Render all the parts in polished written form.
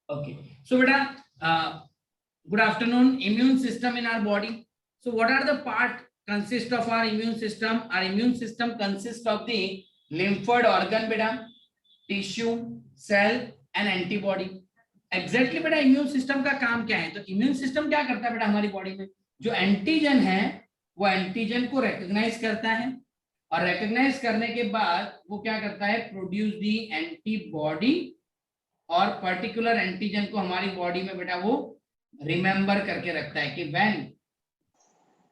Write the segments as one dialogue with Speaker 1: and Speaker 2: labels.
Speaker 1: Okay. So beta, good afternoon. Immune system in our body. So what are the part consist of our immune system? Our immune system consists of the lymphoid organ beta, tissue, cell and antibody. Exactly बेटा immune system का काम क्या है? तो immune system क्या करता है बेटा हमारी बॉडी में? जो एंटीजन है वो एंटीजन को रिकॉग्नाइज करता है और रिकॉग्नाइज करने के बाद वो क्या करता है? प्रोड्यूस दी एंटीबॉडी और पर्टिकुलर एंटीजन को हमारी बॉडी में बेटा वो रिमेंबर करके रखता है कि when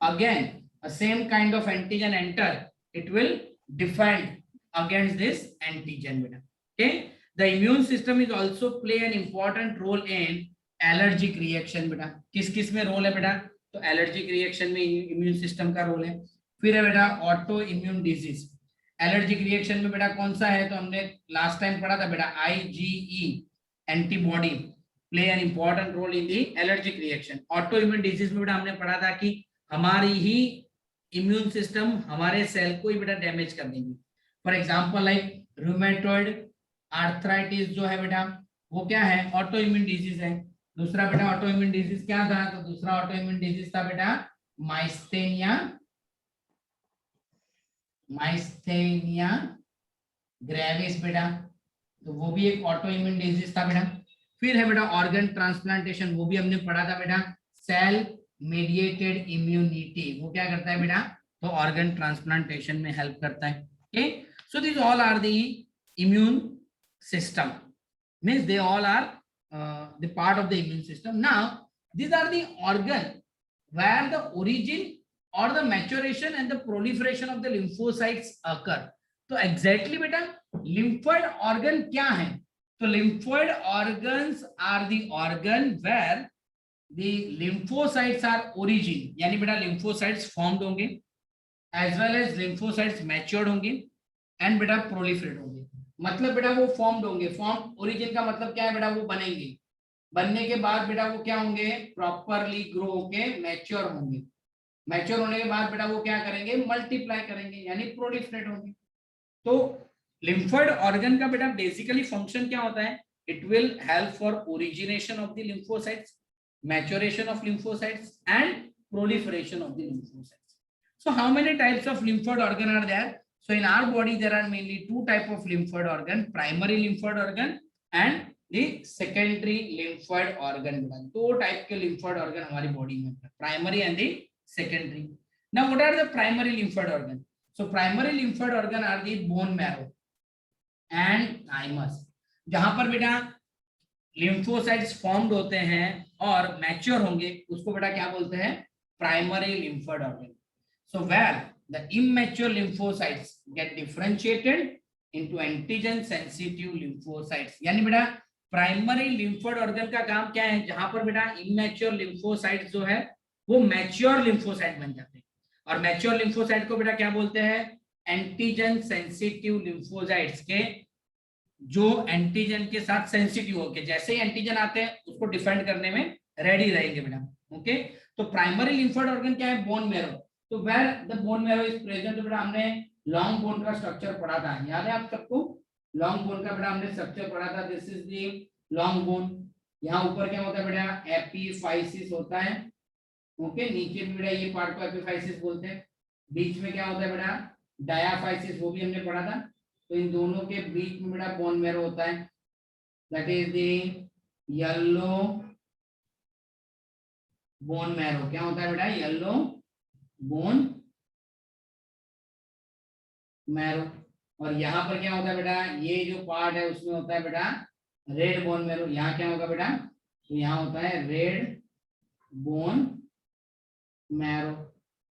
Speaker 1: again a same kind of antigen enter, it will defend against this antigen beta. Okay, the immune system is also play an important role in allergic reaction beta. किस किस में रोल है बेटा? तो allergic reaction में immune system का role है. फिर है बेटा auto immune disease. Allergic reaction में बेटा कौन सा है? तो हमने लास्ट टाइम पढ़ा था बेटा IgE antibody play an important role in the allergic reaction. Auto immune disease में बेटा हमने पढ़ा था कि हमारी ही इम्यून सिस्टम हमारे सेल को ही बेटा डैमेज कर देंगे. For example like rheumatoid arthritis जो है बेटा वो क्या है? ऑटो इम्यून डिजीज है. दूसरा बेटा ऑटो इम्यून डिजीज क्या था? तो दूसरा ऑटो इम्यून डिजीज था बेटा माइस्थेनिया ग्रेविस बेटा. तो वो भी एक ऑटो इम्यून डिजीज था बेटा. फिर है बेटा ऑर्गन ट्रांसप्लांटेशन, वो भी हमने पढ़ा था बेटा. सेल मेडिएटेड इम्यूनिटी वो क्या करता है बेटा? तो ऑर्गन ट्रांसप्लांटेशन में हेल्प करता है. Okay, so this all are the immune system, means they all are the part of the immune system. Now these are the organ where the origin or the maturation and the proliferation of the lymphocytes occur. तो exactly बेटा lymphoid organ क्या है? तो lymphoid organs are the organ where the lymphocytes are origin, यानी बेटा lymphocytes formed होंगे as well as lymphocytes matured होंगे and बेटा proliferate होंगे. मतलब बेटा वो formed होंगे. formed origin का मतलब क्या है बेटा? वो बनेंगे. बनने के बाद बेटा वो क्या होंगे? प्रॉपरली ग्रो होके मैच्योर होंगे. मैच्योर होने के बाद बेटा वो क्या करेंगे? मल्टीप्लाई करेंगे यानी प्रोलिफरेट होंगे. तो लिम्फोइड ऑर्गन का बेटा बेसिकली फंक्शन क्या होता है? It will help for origination of the lymphocytes, maturation of lymphocytes and proliferation of the lymphocytes. So how many types of lymphoid organ are there? So in our body there are mainly two type of lymphoid organ, primary lymphoid organ and the secondary lymphoid organ. दो type के lymphoid organ हमारी body में, primary and the secondary. Now what are the primary lymphoid organ? So primary lymphoid organ are the bone marrow and thymus. जहां पर बेटा lymphocytes formed होते हैं और mature होंगे उसको बेटा क्या बोलते हैं? Primary lymphoid organ. So where the immature lymphocytes get differentiated into antigen sensitive lymphocytes. यानी बेटा प्राइमरी लिम्फोइड ऑर्गन का काम क्या है? जहां पर बेटा इमेच्योर लिम्फोसाइट्स जो है वो मैच्योर लिम्फोसाइट बन जाते हैं. और मैच्योर लिम्फोसाइट को बेटा क्या बोलते हैं? एंटीजन सेंसिटिव लिम्फोसाइट्स के जो एंटीजन के साथ सेंसिटिव होके जैसे ही एंटीजन आते हैं उसको डिफेंड करने में रेडी रहेंगे बेटा. ओके, तो प्राइमरी लिम्फोइड ऑर्गन क्या है? Bone marrow. तो where the bone marrow is present, तो बेटा हमने लॉन्ग बोन का स्ट्रक्चर पढ़ा था, याद है आप सबको? लॉन्ग बोन का बेटा हमने स्ट्रक्चर पढ़ा था. This is the long bone. यहाँ ऊपर क्या होता है बेटा? एपिफाइसिस होता है. ओके, नीचे भी बेटा ये पार्ट को एपिफाइसिस बोलते हैं. बीच में क्या होता है बेटा? डायाफाइसिस, वो भी हमने पढ़ा था. तो इन दोनों के बीच में बेटा बोन मैरो होता है. That is the yellow bone marrow. क्या होता है बेटा? Yellow bone marrow. और यहाँ पर क्या होता है बेटा? ये जो पार्ट है उसमें होता है बेटा रेड बोन मैरो. यहाँ क्या होगा बेटा? तो यहाँ होता है रेड बोन मैरो.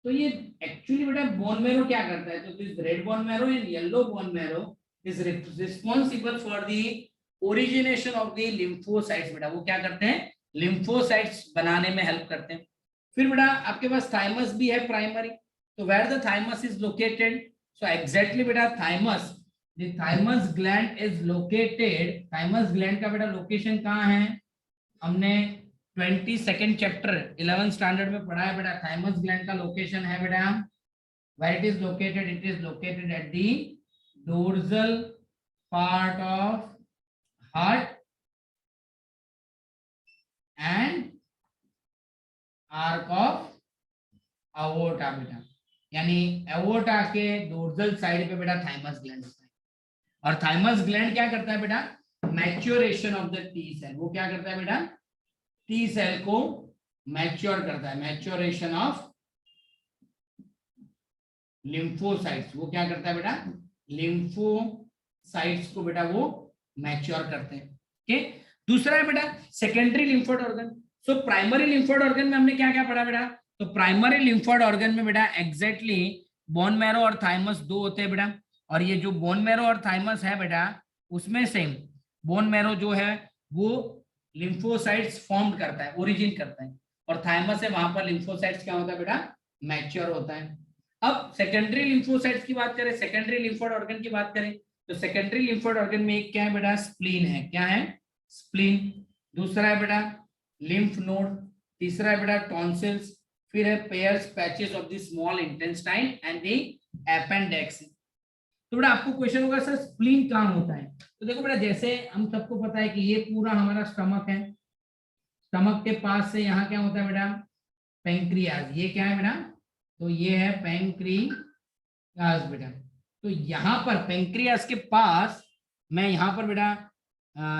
Speaker 1: तो ये एक्चुअली बेटा बोन मैरो क्या करता है? तो this red bone marrow and yellow bone marrow is responsible for the origination of the lymphocytes. बेटा वो क्या करते हैं? लिम्फोसाइट्स बनाने में हेल्प करते हैं. फिर बेटा आपके पास थाइमस भी है प्राइमरी. तो where the thymus is located? So exactly बेटा thymus, the thymus gland is located. Thymus gland का बेटा लोकेशन कहाँ है? हमने 22nd चैप्टर 11th स्टैंडर्ड में पढ़ा है बेटा. थाइमस ग्लैंड का लोकेशन है बेटा, where it is located? It is located at the dorsal part of heart arch of aorta बेटा, यानी एवोर्टा के डोर्सल साइड पे बेटा थाइमस ग्लैंड होता है। और थाइमस ग्लैंड क्या करता है बेटा, maturation of the T cell, वो क्या करता है बेटा, टी सेल को मैच्योर करता है, मैच्योरेशन ऑफ लिम्फोसाइट्स, वो क्या करता है बेटा, लिम्फोसाइट्स को बेटा वो मैच्योर करते हैं। ओके, दूसरा है बेटा secondary lymphoid organ. So primary lymphoid organ में हमने क्या क्या पढ़ा बेटा, तो प्राइमरी लिम्फोइड ऑर्गन में बेटा एग्जैक्टली बोन मैरो और थाइमस दो होते हैं बेटा, और ये जो बोन मैरो और थाइमस है बेटा, उसमें से बोन मैरो जो है वो लिम्फोसाइट्स फॉर्म करता है, ओरिजिन करता है, और थाइमस है वहां पर लिम्फोसाइट्स क्या होता है बेटा, मैच्योर होता है। अब सेकेंडरी लिम्फोसाइट्स की बात करें, सेकेंडरी लिम्फोइड ऑर्गन की बात करें, तो सेकेंडरी लिम्फोइड ऑर्गन में एक क्या है बेटा, स्प्लीन है, क्या है, स्प्लीन। दूसरा है बेटा लिम्फ नोड, तीसरा है बेटा टॉन्सिल्स, फिर है pairs patches of the small intestine and the appendix. तो बेटा आपको क्वेश्चन होगा सर स्प्लीन कहाँ होता है, तो देखो बेटा जैसे हम सबको पता है कि ये पूरा हमारा स्टमक है, स्टमक के पास से यहाँ क्या होता है बेटा, पेंक्रियाज, ये क्या है बेटा, तो ये है पेंक्रियाज बेटा। तो यहाँ पर पेंक्रियाज के पास मैं यहाँ पर बेटा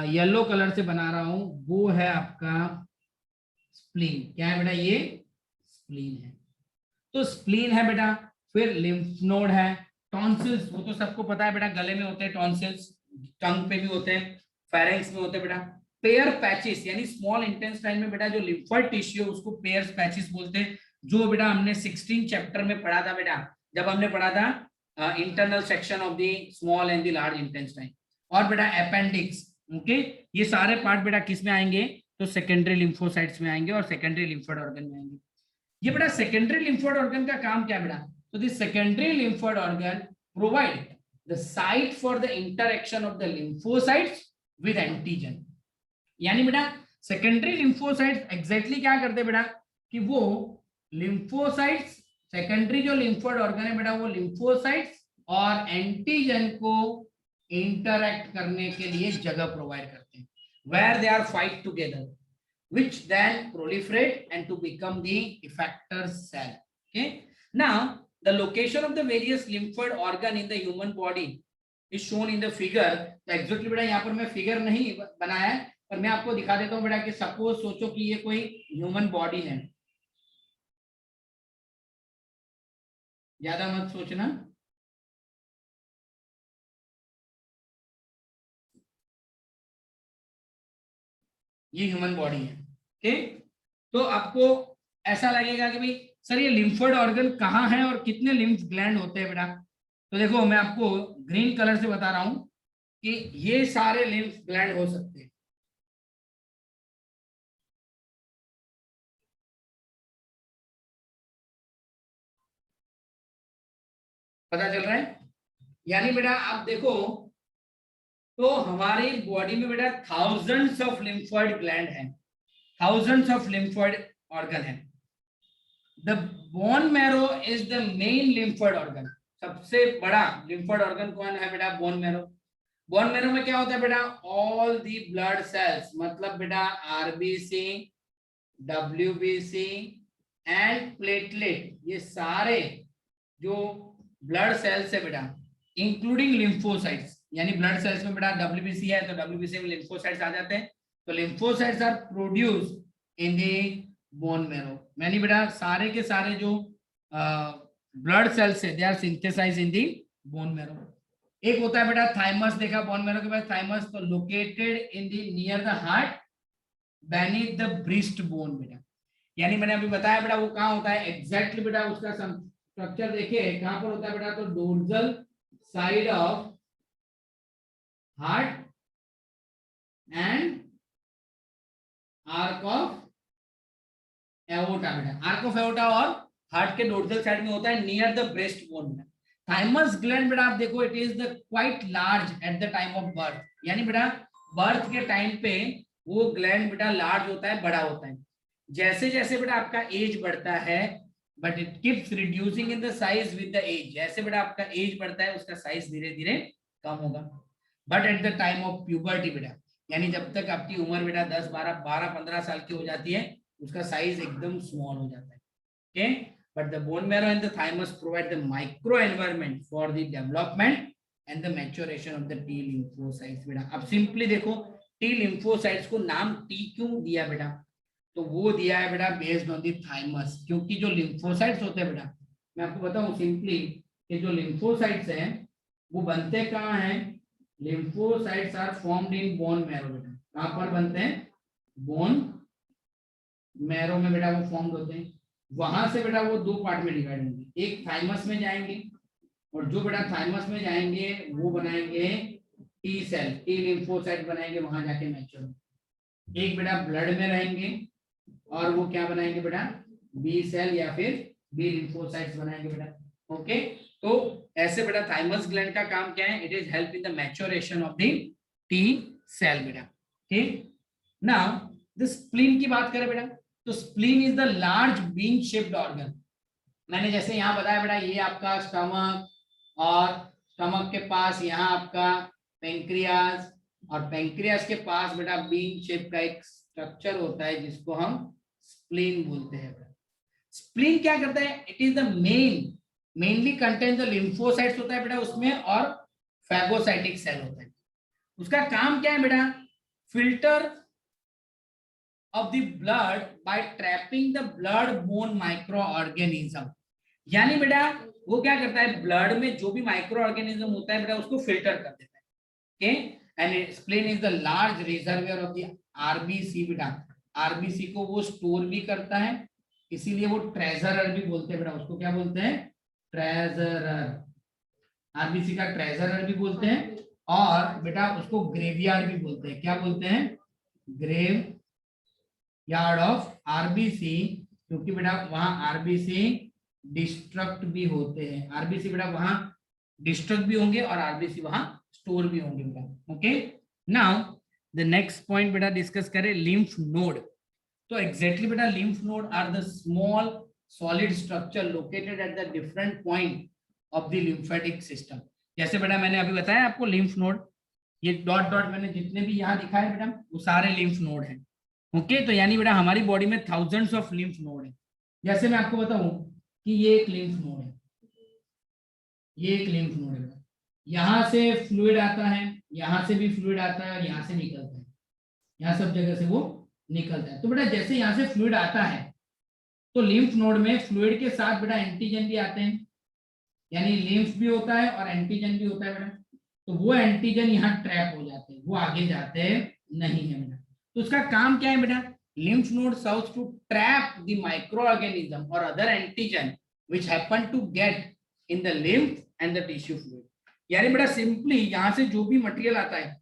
Speaker 1: येलो कलर से बना रहा हूं, वो है आपका स्प्लीन, क्या है बेटा, ये स्प्लीन है। तो स्प्लीन है बेटा, फिर लिम्फ नोड है, टॉन्सिल्स वो तो सबको पता है बेटा, गले में होते हैं टॉन्सिल्स, टंग पे भी होते हैं, फेरेंक्स में होते हैं बेटा। पेयर पैचेस यानी स्मॉल इंटेस्टाइन में बेटा जो लिम्फोइड टिश्यू है उसको पेयर पैचेस बोलते हैं, जो बेटा हमने 16 चैप्टर में पढ़ा था बेटा, जब हमने पढ़ा था internal section of the small and the large intestine. और बेटा अपेंडिक्स, ओके, ये सारे पार्ट बेटा किस में आएंगे, तो सेकेंडरी लिम्फोसाइट्स में आएंगे और सेकेंडरी लिम्फोइड ऑर्गन में आएंगे। ये बेटा सेकेंडरी लिम्फोइड ऑर्गन का काम क्या बेटा, तो this secondary lymphoid organ provide the site for the interaction of the lymphocytes with antigen. यानी बेटा सेकेंडरी लिम्फोसाइट्स एग्जैक्टली क्या करते हैं बेटा, कि वो लिम्फोसाइट्स, सेकेंडरी जो लिम्फोइड ऑर्गन है बेटा, वो लिम्फोसाइट्स और एंटीजन को इंटरैक्ट करने के लिए जगह प्रोवाइड करते हैं, where they are fight together, which then proliferate and to become the effector cell. Okay, now the location of the various lymphoid organ in the human body is shown in the figure। तो actually बेटा यहाँ पर मैं figure नहीं बनाया है, पर मैं आपको दिखा देता हूँ बेटा कि सपोज सोचो कि ये कोई ह्यूमन बॉडी है, ज्यादा मत सोचना, ये ह्यूमन बॉडी है। ओके, तो आपको ऐसा लगेगा कि भाई सर ये लिम्फोइड ऑर्गन कहाँ है और कितने लिम्फ ग्लैंड होते हैं बेटा, तो देखो मैं आपको ग्रीन कलर से बता रहा हूं कि ये सारे लिम्फ ग्लैंड हो सकते हैं। पता चल रहा है, यानी बेटा आप देखो तो हमारी बॉडी में बेटा थाउजेंड्स ऑफ लिम्फोइड ग्लैंड है, थाउजेंड्स ऑफ लिम्फोइड ऑर्गन है। The bone marrow is the main lymphoid organ, सबसे बड़ा लिम्फोइड ऑर्गन कौन है बेटा, बोन मैरो। बोन मैरो में क्या होता है बेटा, ऑल दी ब्लड सेल्स, मतलब बेटा आरबीसी, डब्ल्यूबीसी एंड प्लेटलेट, ये सारे जो ब्लड सेल्स है बेटा, इंक्लूडिंग लिम्फोसाइट्स, यानी ब्लड सेल्स में बेटा डब्ल्यूबीसी है तो डब्ल्यूबीसी में लिम्फोसाइट्स आ जाते हैं, तो lymphocytes are produce in the bone marrow. यानी बेटा सारे के सारे जो ब्लड सेल्स है they are synthesized in the bone marrow. एक होता है बेटा थाइमस, देखा बोन मैरो के पास थाइमस, तो located in the near the heart beneath the breast bone बेटा, यानी मैंने अभी बताया बेटा वो कहाँ होता है एग्जैक्टली बेटा, उसका स्ट्रक्चर देखिए कहां पर होता है बेटा, तो dorsal side of heart and arc of aorta बेटा, आर्क ऑफ एओर्टा और हार्ट के डोर्सल साइड में होता है नियर द ब्रेस्ट बोन बेटा। थाइमस ग्लैंड बेटा आप देखो it is the quite large at the time of birth, यानी बेटा बर्थ के टाइम पे वो ग्लैंड बेटा लार्ज होता है, बड़ा होता है। जैसे जैसे बेटा आपका एज बढ़ता है, but it keeps reducing in the size with the age, जैसे बेटा आपका एज बढ़ता है उसका साइज धीरे धीरे कम होगा। But at the time of puberty बेटा, यानी जब तक आपकी उम्र बेटा 10 12 12 15 साल की हो जाती है, उसका साइज एकदम स्मॉल हो जाता है. Okay, but the bone marrow and the thymus provide the micro environment for the development and the maturation of the T lymphocytes. बेटा अब सिंपली देखो, टी लिम्फोसाइट्स को नाम टी क्यों दिया बेटा? तो वो दिया है बेटा बेस्ड ऑन द थाइमस, क्योंकि जो लिम्फोसाइट्स होते हैं बेटा, मैं आपको बताऊं सिंपली कि जो लिम्फोसाइट्स हैं वो बनते कहाँ हैं? Lymphocytes are formed in bone marrow. बेटा कहाँ पर बनते हैं? बोन मैरो में बेटा वो फॉर्म्ड होते हैं. वहां से बेटा वो दो पार्ट में डिवाइड होंगे, एक थाइमस में जाएंगे और जो बेटा थाइमस में जाएंगे वो बनाएंगे टी सेल, टी लिम्फोसाइट बनाएंगे वहां जाके मैच्योर. एक बेटा ब्लड में रहेंगे और वो क्या बनाएंगे बेटा? बी सेल या फिर बी लिम्फोसाइट्स बनाएंगे बेटा. ओके, तो ऐसे बेटा थाइमस ग्लैंड का काम क्या है? It is help in the maturation of the T cell बेटा. ठीक, नाउ द स्प्लीन की बात करें बेटा, तो spleen is the large bean shaped organ. मैंने जैसे यहाँ बताया बेटा, ये आपका स्टमक और स्टमक के पास यहाँ आपका पेंक्रियाज और पेंक्रियाज के पास बेटा बीन शेप का एक स्ट्रक्चर होता है जिसको हम स्प्लीन बोलते हैं. स्प्लीन क्या करता है? It is the mainly contain the lymphocytes होता है बेटा उसमें, और फैगोसाइटिक सेल होता है. उसका काम क्या है बेटा? Filter of the blood by trapping the blood borne microorganism. यानी बेटा वो क्या करता है? ब्लड में जो भी माइक्रो ऑर्गेनिज्म होता है बेटा उसको फिल्टर कर देता है. Okay, and spleen is the large reservoir of the RBC. बेटा आरबीसी को वो स्टोर भी करता है, इसीलिए वो ट्रेजरर भी बोलते हैं बेटा. उसको क्या बोलते हैं? ट्रेजरर. आरबीसी का ट्रेजरर भी बोलते हैं और बेटा उसको ग्रेवयार्ड भी बोलते हैं. क्या बोलते हैं? ग्रेव यार्ड ऑफ आरबीसी, क्योंकि बेटा वहां आरबीसी डिस्ट्रक्ट भी होते हैं. आरबीसी बेटा वहां डिस्ट्रक्ट भी होंगे और आरबीसी वहां स्टोर भी होंगे बेटा. Okay, now the next point बेटा डिस्कस करें, लिम्फ नोड. तो एग्जैक्टली बेटा lymph node are the small solid structure located at the different point of the lymphatic system. जैसे बेटा मैंने अभी बताया आपको लिम्फ नोड, ये डॉट डॉट मैंने जितने भी यहाँ दिखाए बेटा वो सारे लिम्फ नोड हैं. ओके, तो यानी बेटा हमारी बॉडी में थाउजेंड्स ऑफ लिम्फ नोड है. जैसे मैं आपको बताऊं कि ये एक लिम्फ नोड है, ये एक लिम्फ नोड है. यहां से फ्लूइड आता है, यहां से भी फ्लूइड आता है और यहां से निकलता है, यहाँ सब जगह से वो निकलता है. तो बेटा जैसे यहाँ से फ्लूइड आता है तो लिम्फ नोड में फ्लूइड के साथ बेटा एंटीजन भी आते हैं, यानी लिम्फ भी होता है और एंटीजन भी होता है बेटा. तो वो एंटीजन यहाँ ट्रैप हो जाते हैं, वो आगे जाते नहीं है बेटा. तो उसका काम क्या है बेटा? lymph node serves to trap the microorganism or other antigen which happen to get in the lymph and the tissue fluid. यानी बेटा सिंपली यहाँ से जो भी मटेरियल आता है,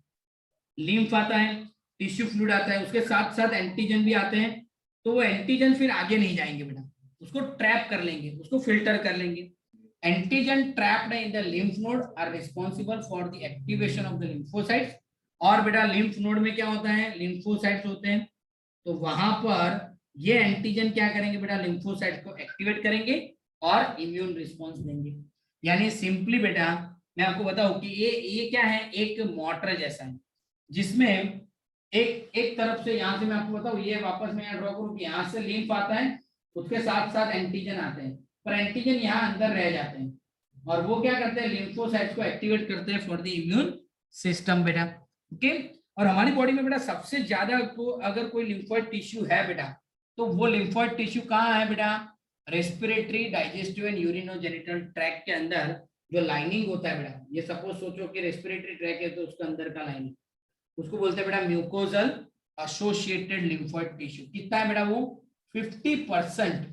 Speaker 1: लिम्फ आता है, टिश्यू फ्लूइड आता है, उसके साथ साथ एंटीजन भी आते हैं, तो वो एंटीजन फिर आगे नहीं जाएंगे बेटा, उसको ट्रैप कर लेंगे, उसको फिल्टर कर लेंगे. Antigen trapped in the lymph node are responsible for the activation of the lymphocytes. और बेटा लिम्फ नोड में क्या होता है? लिम्फोसाइट्स होते हैं. तो वहां पर ये एंटीजन क्या करेंगे बेटा? लिम्फोसाइट्स को एक्टिवेट करेंगे और इम्यून रिस्पॉन्स देंगे. यानी सिंपली बेटा मैं आपको बताऊं कि ये क्या है? एक मोटर जैसा है जिसमें एक एक तरफ से, यहां से मैं आपको बताऊं, ये वापस मैं यहाँ ड्रॉ करूं कि यहाँ से लिम्फ आता है, उसके साथ साथ एंटीजन आते हैं, पर एंटीजन यहाँ अंदर रह जाते हैं और वो क्या करते हैं? लिम्फोसाइट्स को एक्टिवेट करते हैं फॉर द इम्यून सिस्टम बेटा. ओके, और हमारी बॉडी में बेटा सबसे ज्यादा अगर कोई लिम्फोइड टिश्यू है बेटा, तो वो लिम्फोइड टिश्यू कहाँ है बेटा? Respiratory, digestive and urinogenital tract के अंदर जो लाइनिंग होता है बेटा, ये सपोज सोचो कि रेस्पिरेटरी ट्रैक है तो उसके अंदर का लाइनिंग, उसको बोलते हैं बेटा म्यूकोजल एसोसिएटेड लिम्फोइड टिश्यू. कितना है बेटा वो? 50%.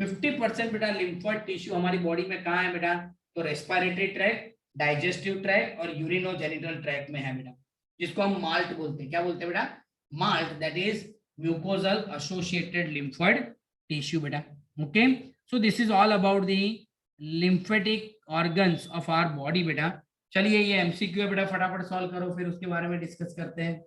Speaker 1: 50% बेटा लिम्फोइड टिश्यू हमारी बॉडी में कहाँ है बेटा? तो रेस्पिरेटरी ट्रैक, डाइजेस्टिव ट्रैक और यूरिनोजेनिटल ट्रैक में है बेटा, जिसको हम माल्ट बोलते हैं. क्या बोलते हैं बेटा? MALT, that is mucosal associated lymphoid tissue बेटा. Okay, so this is all about the lymphatic organs of our body बेटा. चलिए ये एमसीक्यू है बेटा, फटाफट सॉल्व करो, फिर उसके बारे में डिस्कस करते हैं.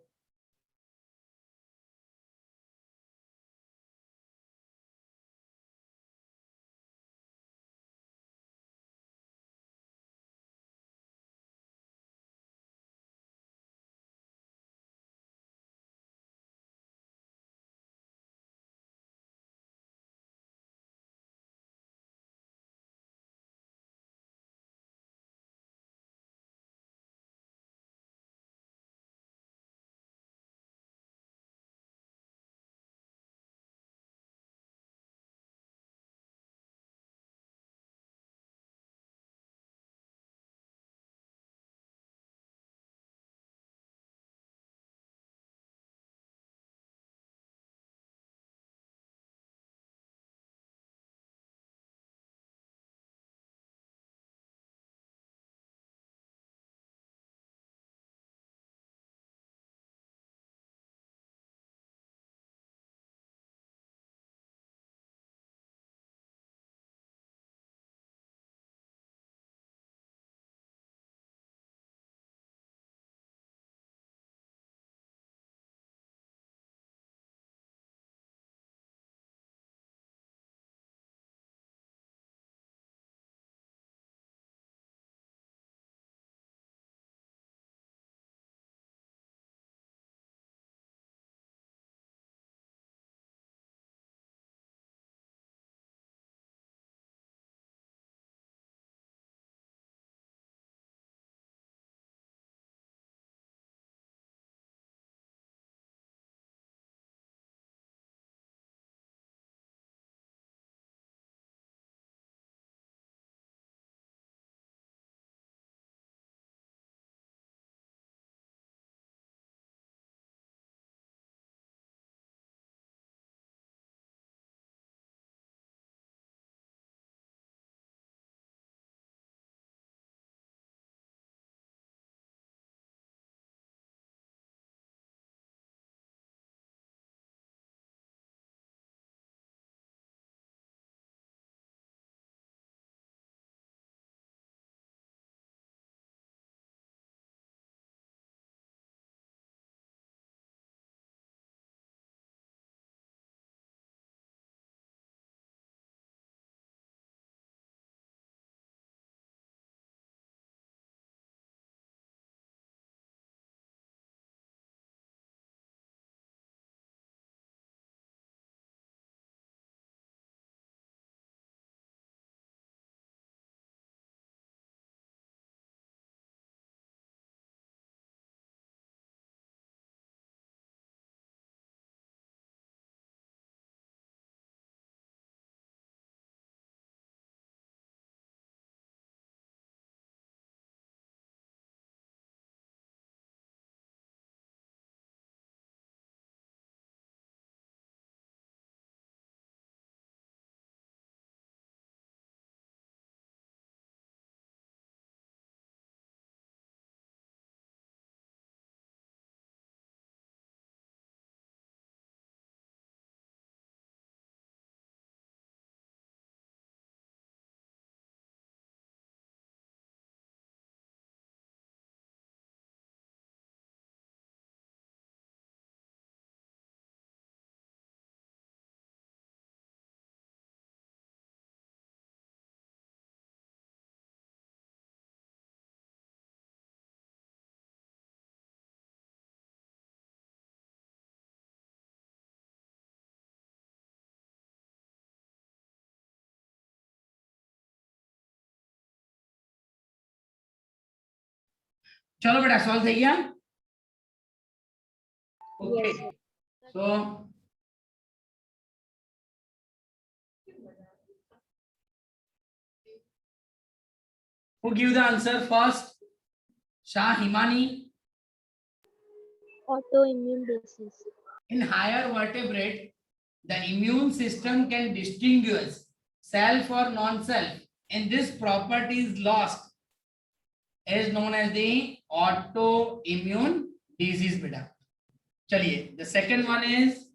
Speaker 1: चलो बेटा सॉल्व થઈ ગયા okay
Speaker 2: Yes.
Speaker 1: So who give the answer first Shah Himani
Speaker 2: Autoimmune disease.
Speaker 1: in higher vertebrate the immune system can distinguish self or non-self and this property is lost is known as the autoimmune disease beta chaliye the second one is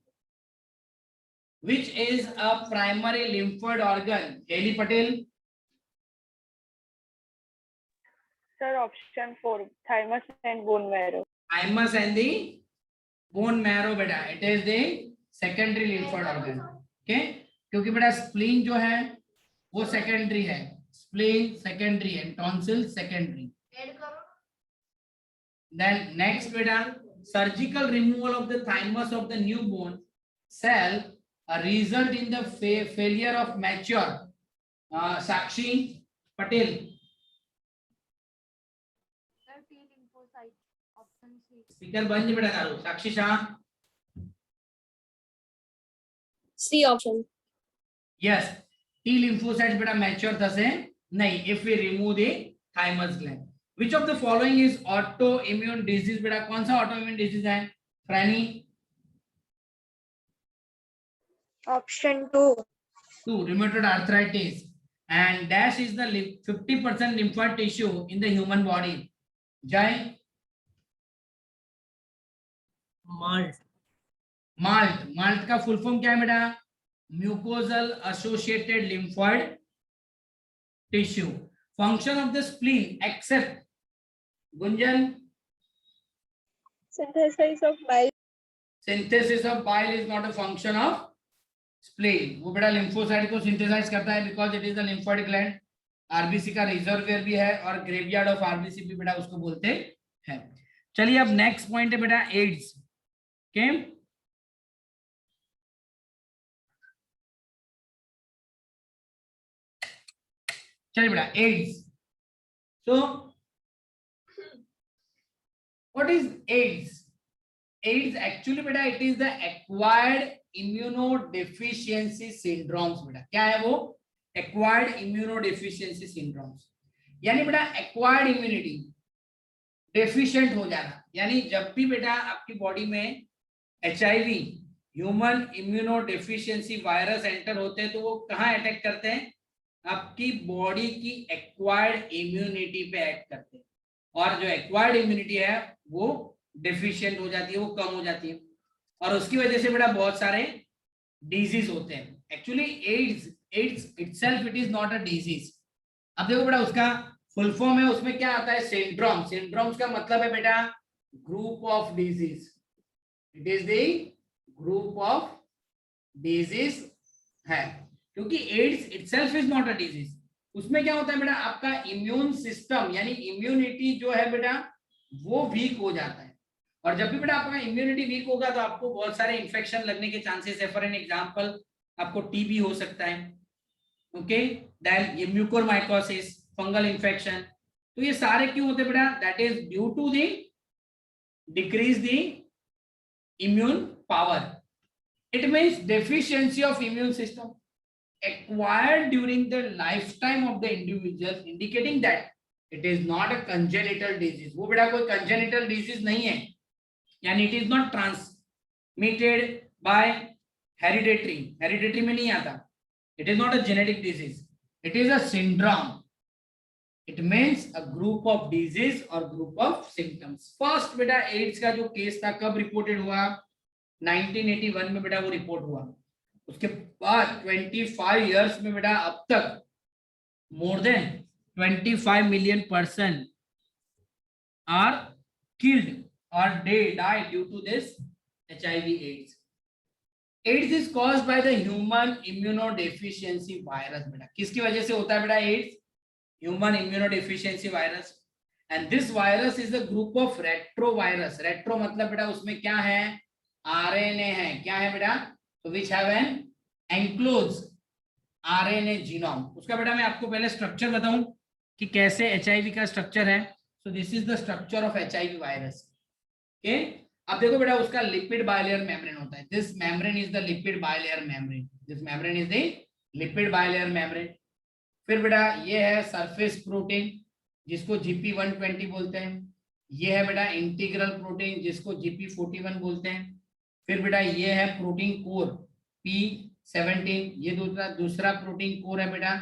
Speaker 1: which is a primary lymphoid organ Haley Patel
Speaker 3: Sir, option 4, thymus and bone marrow.
Speaker 1: thymus and the bone marrow beta it is the secondary lymphoid organ okay क्योंकि बेटा spleen जो है वो secondary है spleen secondary है tonsil secondary then next beta surgical removal of the thymus of the newborn cell a result in the failure of mature Sakshi Patel speaker बंद बेटा करो साक्षी Shah
Speaker 2: C option.
Speaker 1: yes T lymphocytes beta mature thase nahi if we remove the thymus gland which of the following is autoimmune disease beta kaun sa autoimmune disease hai Franny
Speaker 3: Option 2,
Speaker 1: 2 rheumatoid arthritis and dash is the 50% lymphoid tissue in the human body Jai MALT का full form क्या है बेटा mucosal associated lymphoid tissue function of the spleen except गुंजन
Speaker 3: synthesis of bile.
Speaker 1: Synthesis of bile is not a function of spleen वो बेटा lymphocyte को synthesize करता है because it is the lymphoid gland RBC का रिजर्वियर भी है और ग्रेवयार्ड ऑफ आरबीसी भी बेटा उसको बोलते हैं चलिए अब नेक्स्ट पॉइंट है बेटा एड्स ओके चलिए बेटा AIDS so what is AIDS AIDS actually बेटा it is the acquired immunodeficiency syndromes बेटा क्या है वो एक्वायर्ड इम्यूनोडेफिशिएंसी सिंड्रोम्स यानी बेटा एक्वायर्ड इम्यूनिटी डेफिशिएंट हो जाना यानी जब भी बेटा आपकी बॉडी में HIV human immunodeficiency virus enter होते हैं तो वो कहाँ अटैक करते हैं आपकी बॉडी की एक्वायर्ड इम्यूनिटी पे एक्ट करते हैं और जो एक्वायर्ड इम्यूनिटी है वो डेफिशिएंट हो जाती है वो कम हो जाती है और उसकी वजह से बेटा बहुत सारे डिजीज होते हैं actually ads itself it is not a disease अब देखो बेटा उसका फुल फॉर्म है उसमें क्या आता है सिंड्रोम सिंड्रोम्स का मतलब है बेटा group of disease it is the group of disease है क्योंकि AIDS itself is not a disease उसमें क्या होता है बेटा आपका इम्यून सिस्टम यानी इम्यूनिटी जो है बेटा वो वीक हो जाता है और जब भी बेटा आपका इम्यूनिटी वीक होगा तो आपको बहुत सारे इन्फेक्शन लगने के चांसेस है फॉर एन एग्जांपल आपको टीबी हो सकता है ओके देन ये म्यूकोरमाइकोसिस फंगल इन्फेक्शन तो ये सारे क्यों होते हैं बेटा that is due to the decrease the immune power it means deficiency of immune system acquired during the lifetime of the individual indicating that it is not a congenital disease वो बेटा कोई congenital disease नहीं है यानी it is not transmitted by hereditary में नहीं आता it is not a genetic disease it is a syndrome it means a group of disease or group of symptoms first बेटा एड्स का जो केस था कब रिपोर्टेड हुआ 1981 में बेटा वो रिपोर्ट हुआ उसके बाद 25 इयर्स में बेटा अब तक more than 25 million person are killed और they die due to this HIV AIDS AIDS is caused by the human immunodeficiency virus बेटा किसकी वजह से होता है बेटा AIDS human immunodeficiency virus and this virus is a group of retrovirus retro मतलब बेटा उसमें क्या है आरएनए है क्या है बेटा तो which have an enclosed RNA genome उसका बेटा मैं आपको पहले स्ट्रक्चर बताऊं कि कैसे एचआईवी का स्ट्रक्चर है सो this is the structure of HIV virus. Okay, अब देखो बेटा उसका लिपिड बायलेयर मेम्ब्रेन होता है। This membrane is the lipid bilayer membrane, this membrane is the lipid bilayer membrane. फिर बेटा ये है सरफेस प्रोटीन जिसको GP120 बोलते हैं। ये है बेटा इंटीग्रल प्रोटीन जिसको GP41 बोलते हैं। फिर बेटा ये है प्रोटीन कोर P17, ये दूसरा प्रोटीन कोर है बेटा,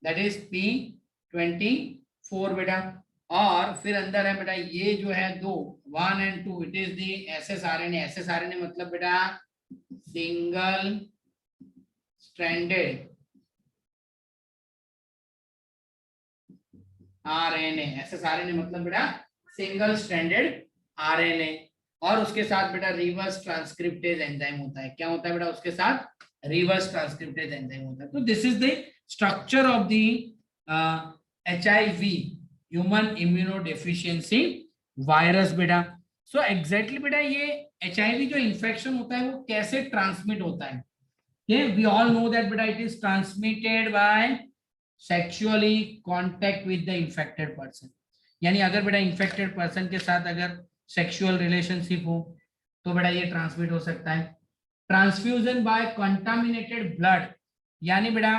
Speaker 1: दैट इज P24 बेटा। और फिर अंदर है बेटा ये जो है दो 1 and 2, it is the SSRNA। SSRNA मतलब बेटा सिंगल स्ट्रैंडेड RNA। SSRNA मतलब बेटा सिंगल स्ट्रैंडेड RNA। और उसके साथ बेटा रिवर्स ट्रांसक्रिप्टेज एंजाइम होता है। क्या होता है बेटा उसके साथ? रिवर्स ट्रांसक्रिप्टेज एंजाइम होता है। तो this is the structure of the HIV human immunodeficiency virus बेटा। सो एग्जैक्टली बेटा ये HIV जो इन्फेक्शन होता है वो कैसे ट्रांसमिट होता है? वी ऑल नो दैट बेटा it is transmitted bye sexually contact with the infected person. यानी अगर बेटा इन्फेक्टेड पर्सन के साथ अगर सेक्सुअल रिलेशनशिप हो तो बेटा ये ट्रांसमिट हो सकता है। ट्रांसफ्यूजन बाय कंटामिनेटेड ब्लड, यानी बेटा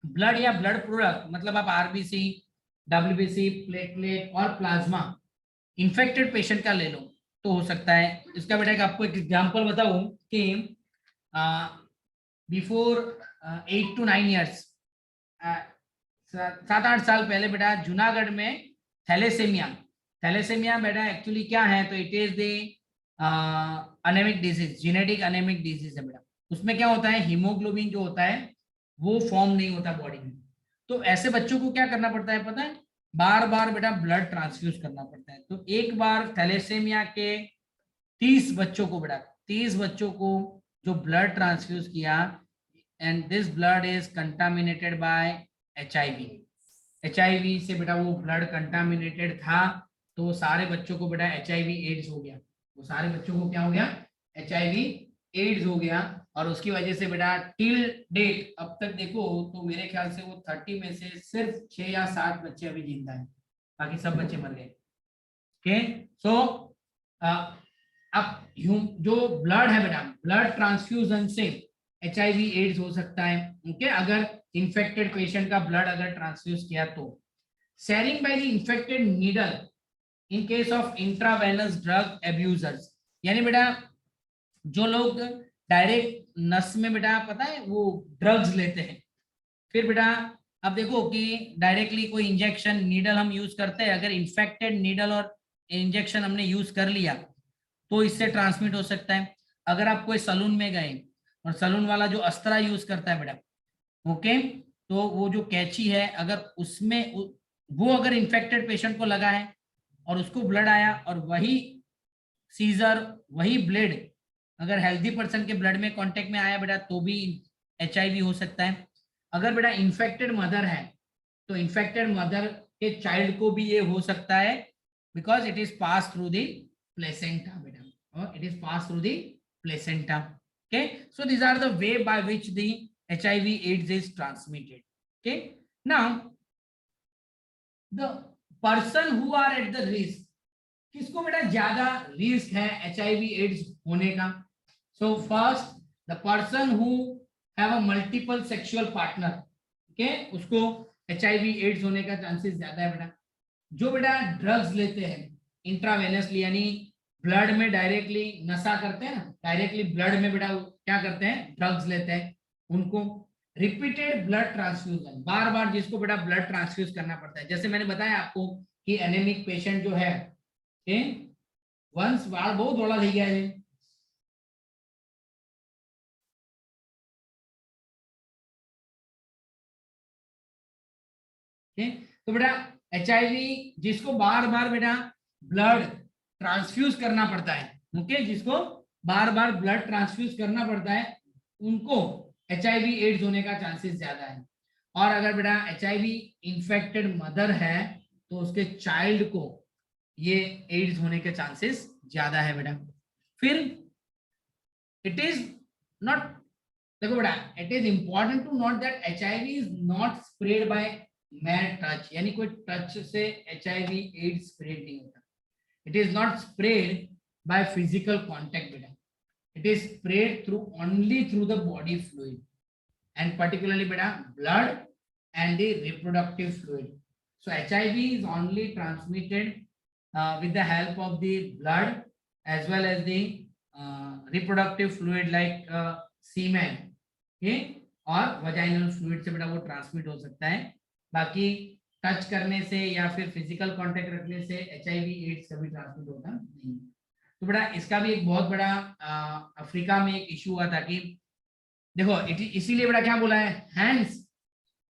Speaker 1: ब्लड या ब्लड प्रोडक्ट मतलब आप RBC, WBC, प्लेटलेट और प्लाज्मा इन्फेक्टेड पेशेंट का ले लो तो हो सकता है। इसका बेटा आपको एक एग्जांपल बताऊं कि बिफोर 8 to 9 years, 7-8 साल पहले बेटा जूनागढ़ में थैलेसेमिया बेटा एक्चुअली क्या है? तो it is the anaemic disease, genetic anaemic disease है बेटा। उसमें क्या होता है, हीमोग्लोबिन जो होता है वो फॉर्म नहीं होता बॉडी में। तो ऐसे बच्चों को क्या करना पड़ता है पता है? बार बार बेटा ब्लड ट्रांसफ्यूज करना पड़ता है। तो एक बार थैलेसेमिया के 30 बच्चों को बेटा 30 बच्चों को जो ब्लड ट्रांसफ्यूज किया, and this blood is contaminated by HIV से बेटा वो ब्लड कंटामिनेटेड था। तो वो सारे बच्चों को बेटा HIV एड्स हो गया। वो सारे बच्चों को क्या हो गया? HIV एड्स हो गया। और उसकी वजह से बेटा टिल डेट अब तक देखो तो मेरे ख्याल से वो 30 में से सिर्फ 6 या 7 बच्चे अभी जिंदा हैं, बाकी सब बच्चे मर गए। ओके, सो अब जो ब्लड है बेटा ब्लड ट्रांसफ्यूजन से HIV एड्स हो सकता है। ओके, अगर इन्फेक्टेड पेशेंट का ब्लड अगर ट्रांसफ्यूज किया तो। Sharing by the infected needle in case of intravenous drug abusers, यानी बेटा जो लोग डायरेक्ट नस में बेटा पता है वो ड्रग्स लेते हैं। फिर बेटा अब देखो कि डायरेक्टली कोई इंजेक्शन नीडल हम यूज करते हैं, अगर इन्फेक्टेड नीडल और इंजेक्शन हमने यूज कर लिया तो इससे ट्रांसमिट हो सकता है। अगर आप कोई सलून में गए और सलून वाला जो अस्त्रा यूज करता है बेटा, ओके, तो वो जो कैंची है अगर उसमें वो अगर इन्फेक्टेड पेशेंट को लगा है और उसको ब्लड आया और वही सीजर वही ब्लेड अगर हेल्दी पर्सन के ब्लड में कांटेक्ट में आया बेटा तो भी HIV हो सकता है। अगर बेटा इन्फेक्टेड मदर है तो इन्फेक्टेड मदर के चाइल्ड को भी ये हो सकता है, because it is pass through the placenta बेटा, और it is pass through the placenta. Okay, so these are the way by which the HIV AIDS is transmitted. Okay, now the person who are at the risk, किसको बेटा ज्यादा risk है HIV AIDS होने का? So first the person who have a multiple sexual partner, okay, उसको HIV AIDS होने का chances ज्यादा है बेटा। जो बेटा ड्रग्स लेते हैं इंट्रावेनसली, यानी ब्लड में डायरेक्टली नशा करते हैं ना, डायरेक्टली ब्लड में बेटा क्या करते हैं, ड्रग्स लेते हैं, उनको रिपीटेड ब्लड ट्रांसफ्यूजन, बार बार जिसको बेटा ब्लड ट्रांसफ्यूज करना पड़ता है। जैसे मैंने बताया आपको कि एनेमिक पेशेंट जो है वंस बार बहुत बड़ा ले गया है। तो बेटा HIV जिसको बार बार बेटा ब्लड ट्रांसफ्यूज करना पड़ता है, ओके, जिसको बार बार ब्लड ट्रांसफ्यूज करना पड़ता है उनको HIV एड्स होने का चांसेस ज्यादा है। और अगर बेटा HIV इन्फेक्टेड मदर है तो उसके चाइल्ड को ये एड्स होने के चांसेस ज्यादा है बेटा। फिर इट इज नॉट, देखो बेटा it is important to note that HIV is not spread by mere touch, यानी कोई टच से HIV एड्स स्प्रेड नहीं होता. It is not sprayed by physical contact beta. It is sprayed through only through the body fluid and particularly beta blood and the reproductive fluid. So HIV is only transmitted with the help of the blood as well as the reproductive fluid like semen, okay, और vaginal fluid से बेटा वो transmit हो सकता है. बाकी touch करने से या फिर फिजिकल कांटेक्ट रखने से HIV एड्स कभी ट्रांसमिट होता नहीं. तो बेटा इसका भी एक बहुत बड़ा अफ्रीका में एक इशू हुआ था कि देखो इसीलिए बेटा क्या बोला है, hence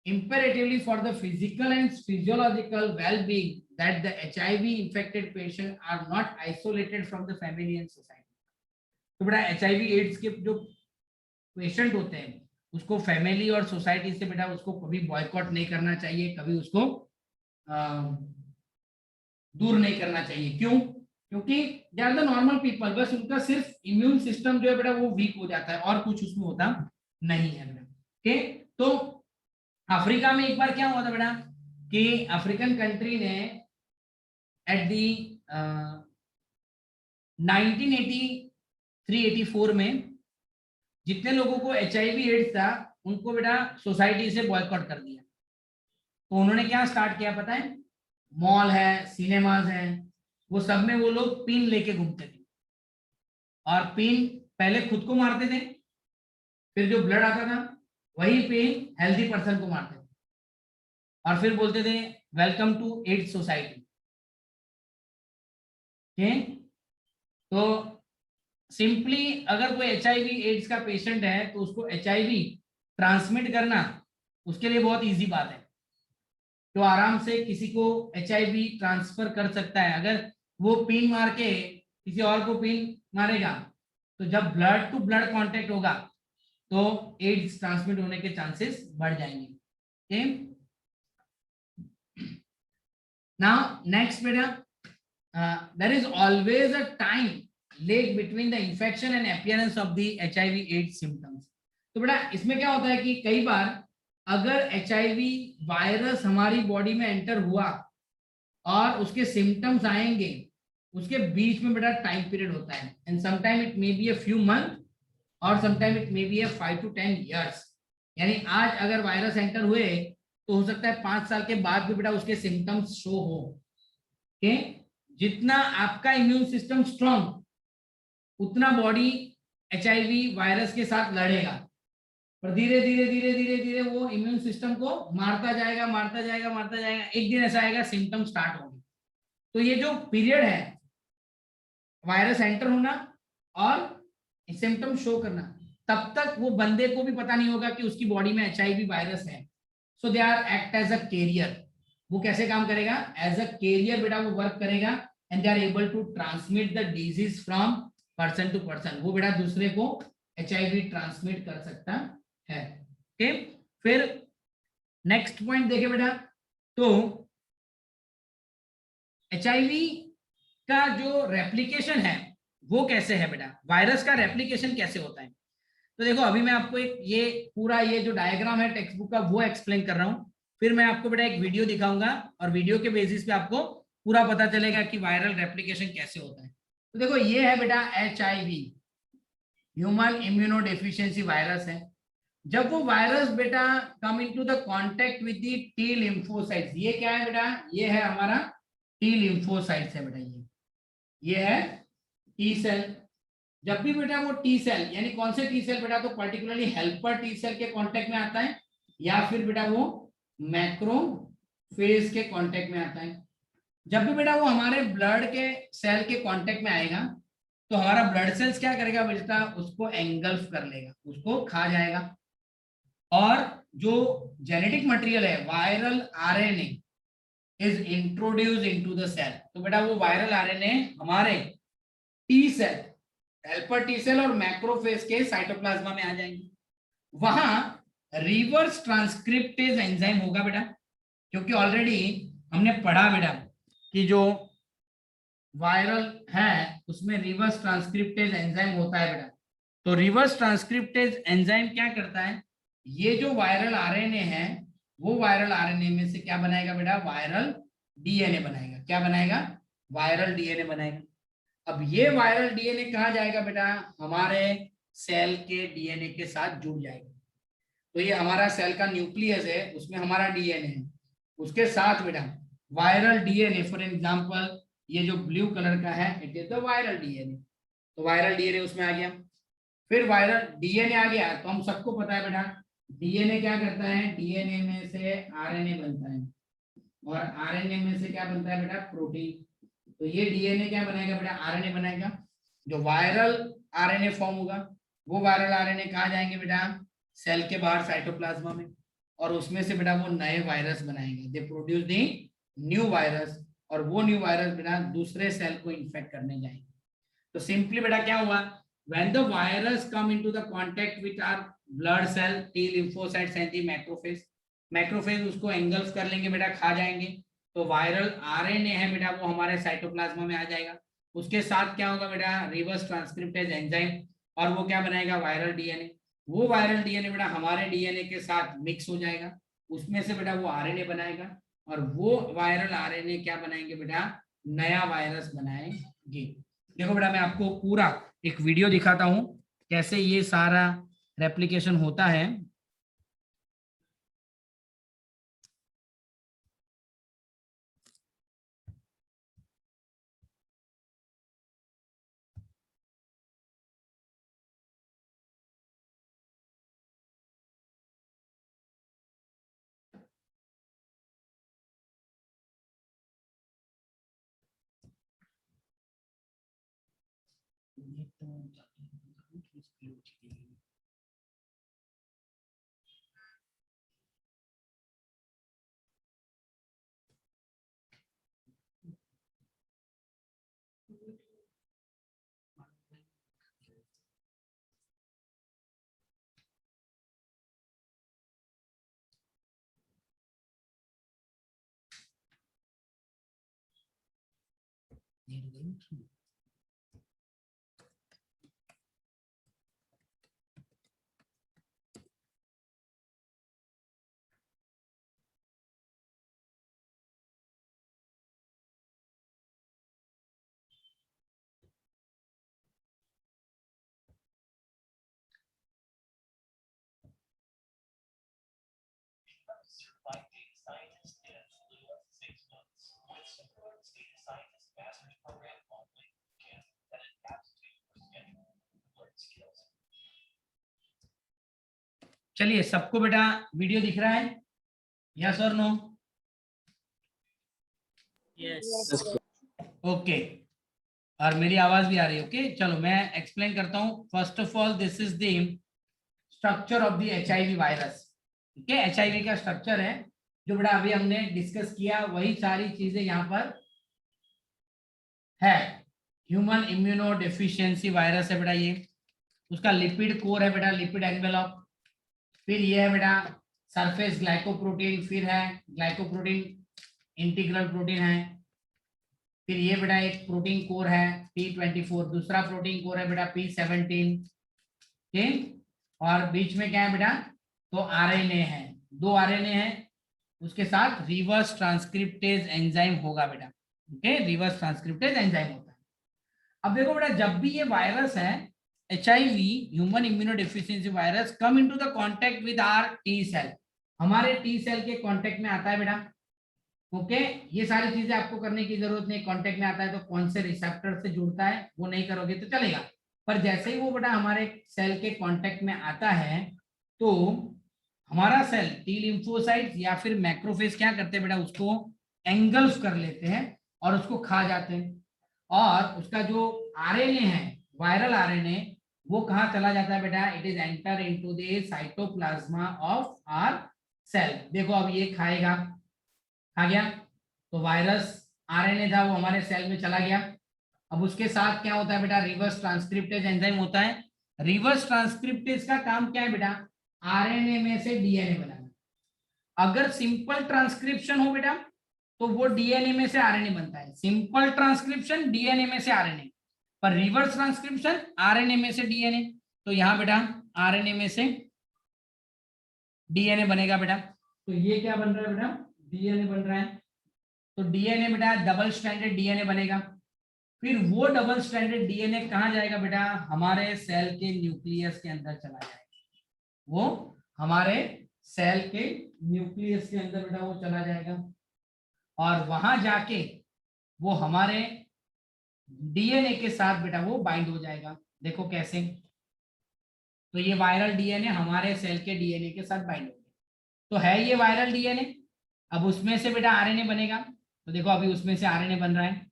Speaker 1: imperatively for the physical and physiological well-being that the HIV infected patient are not isolated from the family and society. तो बेटा HIV एड्स के जो पेशेंट होते हैं उसको फैमिली और सोसाइटी से बेटा उसको कभी बॉयकॉट नहीं करना चाहिए, कभी उसको दूर नहीं करना चाहिए. क्यों? क्योंकि they are the normal people, बस उनका सिर्फ इम्यून सिस्टम जो है बेटा वो वीक हो जाता है और कुछ उसमें होता नहीं है बेटा. ओके, तो अफ्रीका में एक बार क्या हुआ था बेटा कि अफ्रीकन कंट्री ने एट दी 1983-84 में जितने लोगों को HIV एड्स था उनको बेटा सोसाइटी से बॉयकॉट कर दिया. तो उन्होंने क्या स्टार्ट किया पता है, मॉल है, सिनेमाज हैं, वो सब में वो लोग पिन लेके घूमते थे और पिन पहले खुद को मारते थे, फिर जो ब्लड आता था वही पिन हेल्दी पर्सन को मारते थे और फिर बोलते थे वेलकम टू एड्स सोसाइटी. तो सिंपली अगर कोई HIV एड्स का पेशेंट है तो उसको HIV ट्रांसमिट करना उसके लिए बहुत इजी बात है. तो आराम से किसी को HIV ट्रांसफर कर सकता है. अगर वो पिन मार के किसी और को पिन मारेगा तो जब ब्लड टू ब्लड कांटेक्ट होगा तो एड्स ट्रांसमिट होने के चांसेस बढ़ जाएंगे. ओके, नाउ नेक्स्ट बेटा, there is always a time lag between the infection and appearance of the HIV AIDS symptoms. तो बेटा इसमें क्या होता है कि कई बार अगर HIV वायरस हमारी बॉडी में एंटर हुआ और उसके सिम्टम्स आएंगे, उसके बीच में बेटा टाइम पीरियड होता है and sometime it may be a few month और sometime it may be a 5 to 10 years. यानी आज अगर वायरस एंटर हुए तो हो सकता है 5 साल के बाद भी बेटा उसके सिम्टम्स शो हो. ओके, जितना आपका इम्यून सिस्टम स्ट्रॉन्ग उतना बॉडी HIV वायरस के साथ लड़ेगा, पर धीरे धीरे धीरे धीरे धीरे वो इम्यून सिस्टम को मारता जाएगा मारता जाएगा मारता जाएगा. एक दिन ऐसा आएगा सिम्टम स्टार्ट होंगे. तो ये जो पीरियड है वायरस एंटर होना और सिम्टम शो करना, तब तक वो बंदे को भी पता नहीं होगा कि उसकी बॉडी में HIV वायरस है. So they are act as a carrier. वो कैसे काम करेगा, एज अ कैरियर बेटा वो वर्क करेगा and they are able to transmit the disease from person to person. वो बेटा दूसरे को HIV ट्रांसमिट कर सकता है. ओके, फिर नेक्स्ट पॉइंट देखे बेटा, तो HIV का जो रेप्लिकेशन है वो कैसे है बेटा, वायरस का रेप्लिकेशन कैसे होता है. तो देखो अभी मैं आपको एक ये पूरा ये जो डायग्राम है टेक्स्ट बुक का वो एक्सप्लेन कर रहा हूं, फिर मैं आपको बेटा एक वीडियो दिखाऊंगा और वीडियो के बेसिस पे आपको पूरा पता चलेगा कि वायरल रेप्लिकेशन कैसे होता है. तो देखो ये है बेटा HIV, ह्यूमन इम्यूनोडेफिशिएंसी वायरस है. जब वो वायरस बेटा कम into the contact with the T lymphocytes, ये क्या है बेटा, ये है हमारा टी लिम्फोसाइट्स है बेटा, ये है टी सेल. जब भी बेटा वो टी सेल यानी कौन से टी सेल बेटा, तो पर्टिकुलरली हेल्पर टी सेल के कांटेक्ट में आता है या फिर बेटा वो मैक्रोफेज के कांटेक्ट में आता है. जब भी बेटा वो हमारे ब्लड के सेल के कांटेक्ट में आएगा तो हमारा ब्लड सेल्स क्या करेगा बेटा, उसको एंगल्फ कर लेगा, उसको खा जाएगा. और जो जेनेटिक मटेरियल है viral RNA is introduce into the cell. तो बेटा वो वायरल RNA हमारे T cell, helper T cell और मैक्रोफेज के साइटोप्लाज्मा में आ जाएंगे. वहां रिवर्स ट्रांसक्रिप्टेज एंजाइम होगा बेटा, क्योंकि ऑलरेडी हमने पढ़ा बेटा कि जो वायरल है उसमें रिवर्स ट्रांसक्रिप्टेज एंजाइम होता है बेटा. तो रिवर्स ट्रांसक्रिप्टेज एंजाइम क्या करता है, ये जो वायरल RNA है वो वायरल आरएनए में से क्या बनाएगा बेटा, वायरल डीएनए बनाएगा। क्या बनाएगा, वायरल डीएनए बनाएगा। अब ये वायरल डीएनए कहाँ जाएगा बेटा, हमारे सेल के डीएनए के साथ जुड़ जाएगा। तो ये हमारा सेल का न्यूक्लियस है, उसमें हमारा डीएनए है, उसके साथ बेटा वायरल डीएनए, फॉर एग्जांपल ये जो ब्लू कलर का है it is the viral DNA. तो वायरल डीएनए उसमें आ गया। फिर वायरल डीएनए आ गया, तो हम सबको पता है बेटा डीएनए क्या करता है, डीएनए में से आरएनए बनता है और आरएनए में से क्या बनता है बेटा, प्रोटीन। तो ये डीएनए क्या बनाएगा बेटा, आरएनए बनाएगा। जो वायरल आरएनए फॉर्म होगा वो वायरल आरएनए कहाँ जाएंगे बेटा, सेल के बाहर साइटोप्लाज्मा में, और उसमें से बेटा वो नए वायरस बनाएंगे, they produce the new virus, और वो न्यू वायरस बेटा दूसरे सेल को इन्फेक्ट करने जाएंगे। तो सिंपली बेटा क्या हुआ, when the virus come into the contact with our blood cell, T lymphocytes and the macrophage, macrophage उसको एंगल्फ कर लेंगे बेटा, खा जाएंगे। तो वायरल आरएनए है बेटा वो हमारे साइटोप्लाज्मा में आ जाएगा। उसके साथ क्या होगा बेटा, रिवर्स ट्रांसक्रिप्टेज एंजाइम, और वो क्या बनाएगा, वायरल डीएनए। वो वायरल डीएनए बेटा हमारे डीएनए के साथ मिक्स हो जाएगा, उसमें से बेटा वो आरएनए बनाएगा, और वो वायरल आरएनए क्या बनाएंगे बेटा, नया वायरस बनाएंगे। देखो बेटा मैं आपको पूरा एक वीडियो दिखाता हूं कैसे ये सारा रेप्लिकेशन होता है। चलिए सबको बेटा वीडियो दिख रहा है, यस और नो?
Speaker 2: Yes.
Speaker 1: ओके, और मेरी आवाज भी आ रही है? ओके चलो मैं एक्सप्लेन करता हूं। First of all this is the structure of the HIV virus. ठीक है, एचआईवी का स्ट्रक्चर है जो बेटा अभी हमने डिस्कस किया, वही सारी चीजें यहाँ पर है। ह्यूमन इम्यूनो डेफिशिएंसी वायरस है बेटा ये, उसका लिपिड कोर है बेटा, लिपिड एनवेलप। फिर ये है बेटा सरफेस ग्लाइकोप्रोटीन, फिर है ग्लाइकोप्रोटीन इंटीग्रल प्रोटीन है। फिर ये बेटा एक प्रोटीन कोर है P24, दूसरा प्रोटीन कोर है बेटा P17। ठीक, और बीच में क्या है बेटा, तो आरएनए है, 2 आरएनए है, उसके साथ रिवर्स ट्रांसक्रिप्टेज एंजाइम होगा बेटा। ओके, रिवर्स ट्रांसक्रिप्टेज एंजाइम होता है। अब देखो बेटा जब भी ये वायरस है HIV human immunodeficiency virus come into the contact with our T cell, हमारे टी सेल के कांटेक्ट में आता है बेटा। ओके, ये सारी चीजें आपको करने की जरूरत नहीं, कांटेक्ट में आता है तो कौन से रिसेप्टर से जुड़ता है वो नहीं करोगे तो चलेगा, पर जैसे ही वो बेटा हमारे सेल के कांटेक्ट में आता है तो हमारा सेल टी लिम्फोसाइट्स या फिर मैक्रोफेज क्या करते हैं बेटा, उसको एंगल्फ कर लेते हैं और उसको खा जाते हैं, और उसका जो आरएनए है वायरल आरएनए वो कहाँ चला जाता है बेटा, it is enter into the cytoplasm of our cell. देखो अब ये खाएगा, खा गया, तो वायरस आरएनए था वो हमारे सेल में चला गया। अब उसके साथ क्या होता है बेटा, रिवर्स ट्रांसक्रिप्टेज एंजाइम होता है। रिवर्स ट्रांसक्रिप्टेज का काम क्या है बेटा, आरएनए में से डीएनए बनाना। अगर सिंपल ट्रांसक्रिप्शन हो बेटा तो वो डीएनए में से आरएनए बनता है, सिंपल ट्रांसक्रिप्शन डीएनए में से आरएनए, पर रिवर्स ट्रांसक्रिप्शन आरएनए में से डीएनए। तो यहां बेटा आरएनए में से डीएनए बनेगा बेटा। तो ये क्या बन रहा है बेटा, डीएनए बन रहा है। तो डीएनए बेटा डबल स्ट्रैंडेड डीएनए बनेगा। फिर वो डबल स्ट्रैंडेड डीएनए कहाँ जाएगा बेटा, हमारे सेल के न्यूक्लियस के अंदर चला जाएगा। वो हमारे सेल के न्यूक्लियस के अंदर बेटा वो चला जाएगा और वहां जाके वो हमारे डीएनए के साथ बेटा वो बाइंड हो जाएगा। देखो कैसे, तो ये वायरल डीएनए हमारे सेल के डीएनए के साथ बाइंड हो गया। तो है ये वायरल डीएनए, अब उसमें से बेटा आरएनए बनेगा। तो देखो अभी उसमें से आरएनए बन रहा है,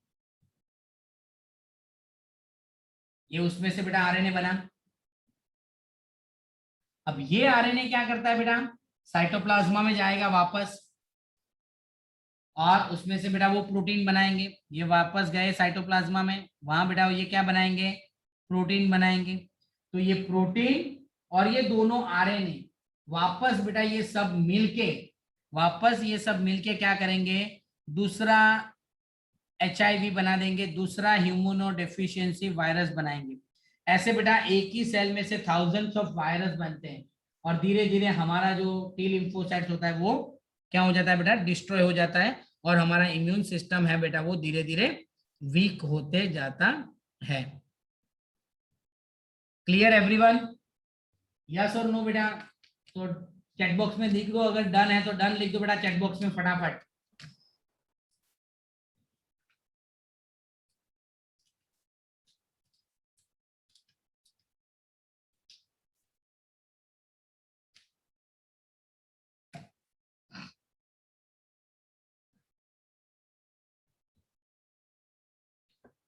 Speaker 1: ये उसमें से बेटा आरएनए बना। अब ये आरएनए क्या करता है बेटा, साइटोप्लाज्मा में जाएगा वापस और उसमें से बेटा वो प्रोटीन बनाएंगे। ये वापस गए साइटोप्लाज्मा में, वहां बेटा ये क्या बनाएंगे, प्रोटीन बनाएंगे। तो ये प्रोटीन और ये दोनों आरएनए वापस बेटा ये सब मिलके क्या करेंगे, दूसरा HIV बना देंगे, दूसरा ह्यूमनोडेफिशिएंसी वायरस बनाएंगे। ऐसे बेटा एक ही सेल में से थाउजेंड्स ऑफ वायरस बनते हैं और धीरे धीरे हमारा जो टी लिम्फोसाइट्स होता है वो क्या हो जाता है बेटा, डिस्ट्रॉय हो जाता है और हमारा इम्यून सिस्टम है बेटा वो धीरे धीरे वीक होते जाता है। क्लियर एवरीवन, यस और नो बेटा? तो चैट बॉक्स में लिख दो, अगर डन है तो डन लिख दो बेटा चैट बॉक्स में फटाफट।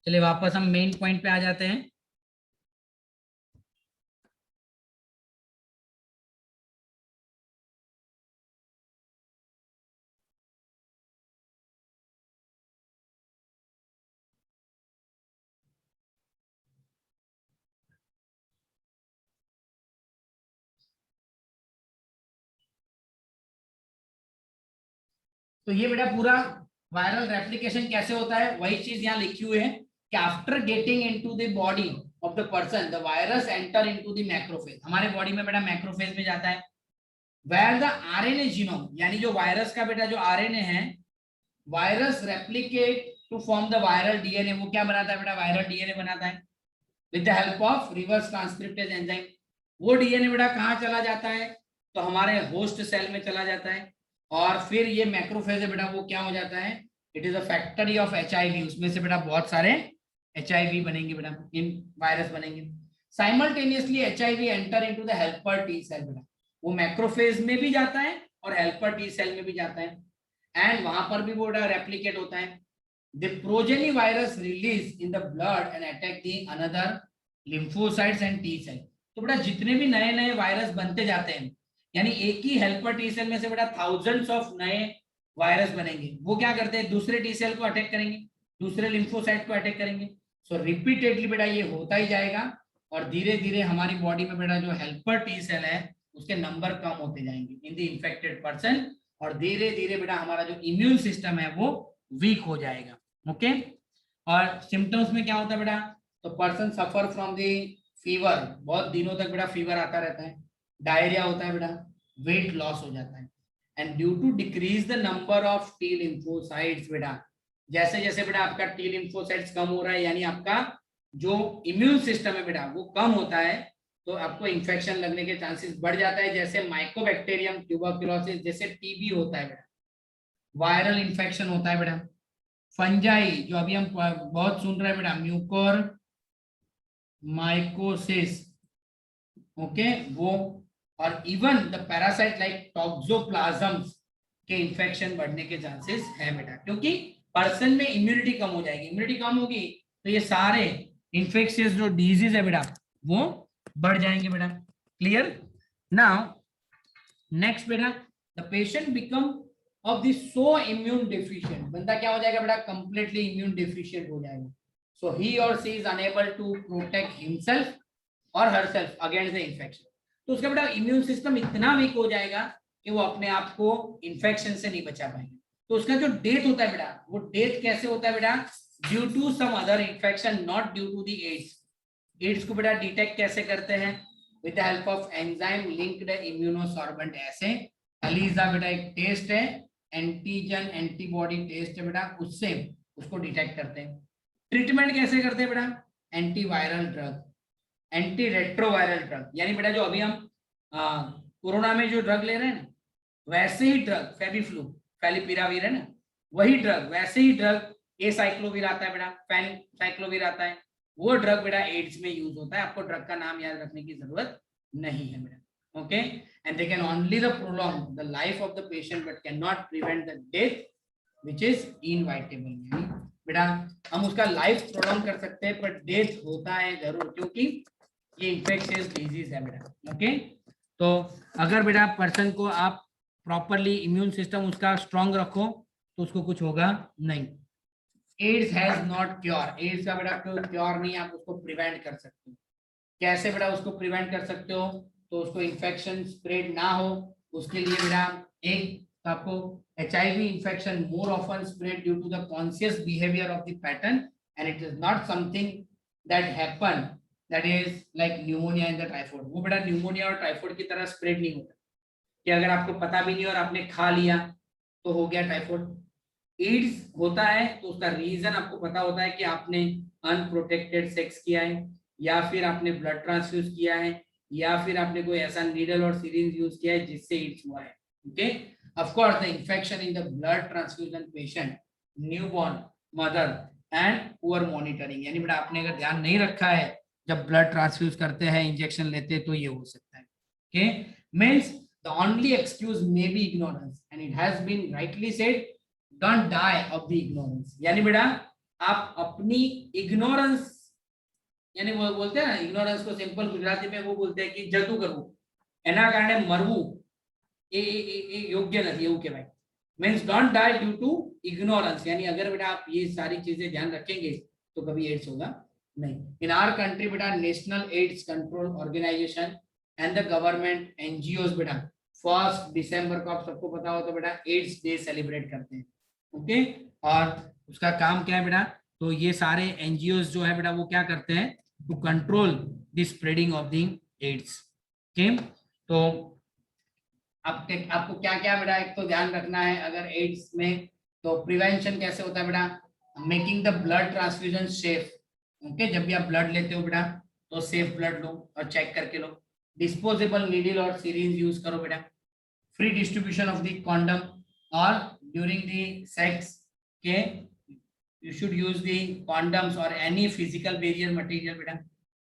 Speaker 1: चलिए वापस हम मेन पॉइंट पे आ जाते हैं। तो ये बेटा पूरा वायरल रेप्लिकेशन कैसे होता है, वही चीज यहाँ लिखी हुई है कि after getting into the body of the person the virus enter into the macrophage. हमारे बॉडी में बेटा मैक्रोफेज में जाता है। वेयर द आरएनए जीनोम, यानी जो वायरस का बेटा जो आरएनए है, virus replicate to form the viral DNA. वो क्या बनाता है बेटा, वायरल डीएनए बनाता है with the help of reverse transcriptase enzyme. वो डीएनए बेटा कहाँ चला जाता है, तो हमारे होस्ट सेल में चला जाता है और फिर ये मैक्रोफेज है बेटा वो क्या हो जाता है, it is a factory of HIV। उसमें से बेटा बहुत सारे HIV बनेंगे बेटा, इन वायरस बनेंगे। Simultaneously HIV enter into the helper T cell. बेटा वो मैक्रोफेज में भी जाता है और हेल्पर टी सेल में भी जाता है एंड वहां पर भी वो रेप्लिकेट होता है। The progeny virus release in the blood and attack the another lymphocytes and T cell. तो बेटा जितने भी नए नए वायरस बनते जाते हैं, यानी एक ही हेल्पर टी सेल में से बेटा थाउजेंड्स ऑफ नए वायरस बनेंगे, वो क्या करते हैं दूसरे टी सेल को अटैक करेंगे, दूसरे लिम्फोसाइट को अटैक करेंगे। सो रिपीटेडली बेटा ये होता ही जाएगा और धीरे धीरे हमारी बॉडी में बेटा जो हेल्पर टी सेल है उसके नंबर कम होते जाएंगे इन द इन्फेक्टेड पर्सन और धीरे धीरे बेटा हमारा जो इम्यून सिस्टम है वो वीक हो जाएगा। ओके, और सिम्टम्स में क्या होता है बेटा, तो person suffer from the fever, बहुत दिनों तक बेटा फीवर आता रहता है, डायरिया होता है बेटा, वेट लॉस हो जाता है and due to decrease the number of T lymphocytes. बेटा जैसे जैसे बेटा आपका टी लिम्फोसाइट्स कम हो रहा है यानी आपका जो इम्यून सिस्टम है बेटा वो कम होता है, तो आपको इन्फेक्शन लगने के चांसेस बढ़ जाता है। जैसे माइकोबैक्टीरियम ट्यूबरकुलोसिस, जैसे टीबी होता है बेटा, वायरल इन्फेक्शन होता है बेटा, फंजाई जो अभी हम बहुत सुन रहे हैं बेटा, म्यूकोर माइकोसिस, ओके वो, और इवन द पैरासाइट लाइक टॉक्सोप्लाज्म्स के इन्फेक्शन बढ़ने के चांसेस है बेटा, क्योंकि पर्सन में इम्यूनिटी कम हो जाएगी। इम्यूनिटी कम होगी तो ये सारे इन्फेक्शियस जो डिजीज है बेटा वो बढ़ जाएंगे बेटा। क्लियर? नाउ नेक्स्ट बेटा, the patient become of the so immune deficient, बंदा क्या हो जाएगा बेटा, कंप्लीटली इम्यून डेफिशिएंट हो जाएगा। So he or she is unable to protect himself or herself against the infection. तो उसका बेटा इम्यून सिस्टम इतना वीक हो जाएगा कि वो अपने आप को इन्फेक्शन से नहीं बचा पाएंगे। तो उसका जो डेथ होता है बेटा, वो डेथ कैसे होता है बेटा, due to some other infection, not due to the AIDS. AIDS को बेटा डिटेक्ट कैसे करते हैं, with the help of enzyme linked immunosorbent assay, ELISA बेटा एक टेस्ट है, एंटीजन एंटीबॉडी टेस्ट है बेटा, उससे उसको डिटेक्ट करते हैं। ट्रीटमेंट कैसे करते हैं बेटा? Antiviral drug, anti retroviral drug, यानी बेटा जो अभी हम कोरोना में जो ड्रग ले रहे हैं ना, वैसे ही ड्रग फेविफ्लू फेलिपिराविर है ना, वही ड्रग, वैसे ही ड्रग एसाइक्लोविर आता है बेटा, फेनसाइक्लोविर आता है, वो ड्रग बेटा एड्स में यूज होता है। आपको ड्रग का नाम याद रखने की जरूरत नहीं है बेटा, okay. And they can only the prolong the life of the patient but can not prevent the death which is inevitable. यानी बेटा हम उसका लाइफ प्रोलॉन्ग कर सकते हैं पर डेथ होता है जरूर, क्योंकि ये इन्फेक्शियस डिजीज है बेटा, ओके। तो अगर बेटा पर्सन को आप प्रॉपरली इम्यून सिस्टम उसका स्ट्रांग रखो तो उसको कुछ होगा नहीं। AIDS has not cure, AIDS का बेटा कोई क्योर नहीं, आप उसको प्रिवेंट कर सकते हो। कैसे बेटा उसको प्रिवेंट कर सकते हो? तो उसको इन्फेक्शन स्प्रेड ना हो उसके लिए बेटा एक आपको HIV infection more often spread due to the conscious behavior of the pattern and it is not something that happen that is like pneumonia and the typhoid। वो बेटा न्यूमोनिया और टाइफाइड की तरह स्प्रेड नहीं होता कि अगर आपको पता भी नहीं और आपने खा लिया तो हो गया टाइफाइड। एड्स होता है तो उसका रीजन आपको पता होता है कि आपने अनप्रोटेक्टेड सेक्स किया है, या फिर आपने ब्लड ट्रांसफ्यूज किया है, या फिर आपने कोई ऐसा नीडल और सिरिंज यूज किया है जिससे एड्स हुआ है, okay. Of course, the infection in the blood transfusion patient, newborn mother and poor monitoring, यानी बेटा आपने अगर ध्यान नहीं रखा है जब ब्लड ट्रांसफ्यूज करते हैं इंजेक्शन लेते हैं तो ये हो सकता है, okay। Means the only excuse may be ignorance and it has been rightly said, don't die of the ignorance। यानी बेटा आप अपनी ignorance, यानी वो बोलते हैं ना ignorance को सिंपल गुजराती में वो बोलते हैं कि जतू करવું, એના કારણે મરવું એ યોગ્ય નથી એવું કહેવાય। Means don't die due to ignorance, यानी अगर बेटा आप ये सारी चीजें ध्यान रखेंगे तो कभी एड्स होगा नहीं। इन आवर कंट्री बेटा national AIDS control organisation and the government NGOs बेटा 1 दिसंबर को आप सबको पता हो तो बेटा एड्स डे सेलिब्रेट करते हैं, ओके। और उसका काम क्या है बेटा? तो ये सारे एनजीओस जो है बेटा वो क्या करते हैं? To control the spreading of the AIDS, okay. तो आपको क्या क्या बेटा एक तो ध्यान रखना है अगर एड्स में, तो प्रिवेंशन कैसे होता है बेटा? Making the blood transfusion safe, okay. जब भी आप ब्लड लेते हो बेटा तो सेफ ब्लड लो और चेक करके लो। डिस्पोजेबल नीडल और सिरिंज यूज करो बेटा। Free distribution of the condom और ड्यूरिंग द सेक्स के you should use the condoms और एनी फिजिकल बैरियर मटेरियल बेटा।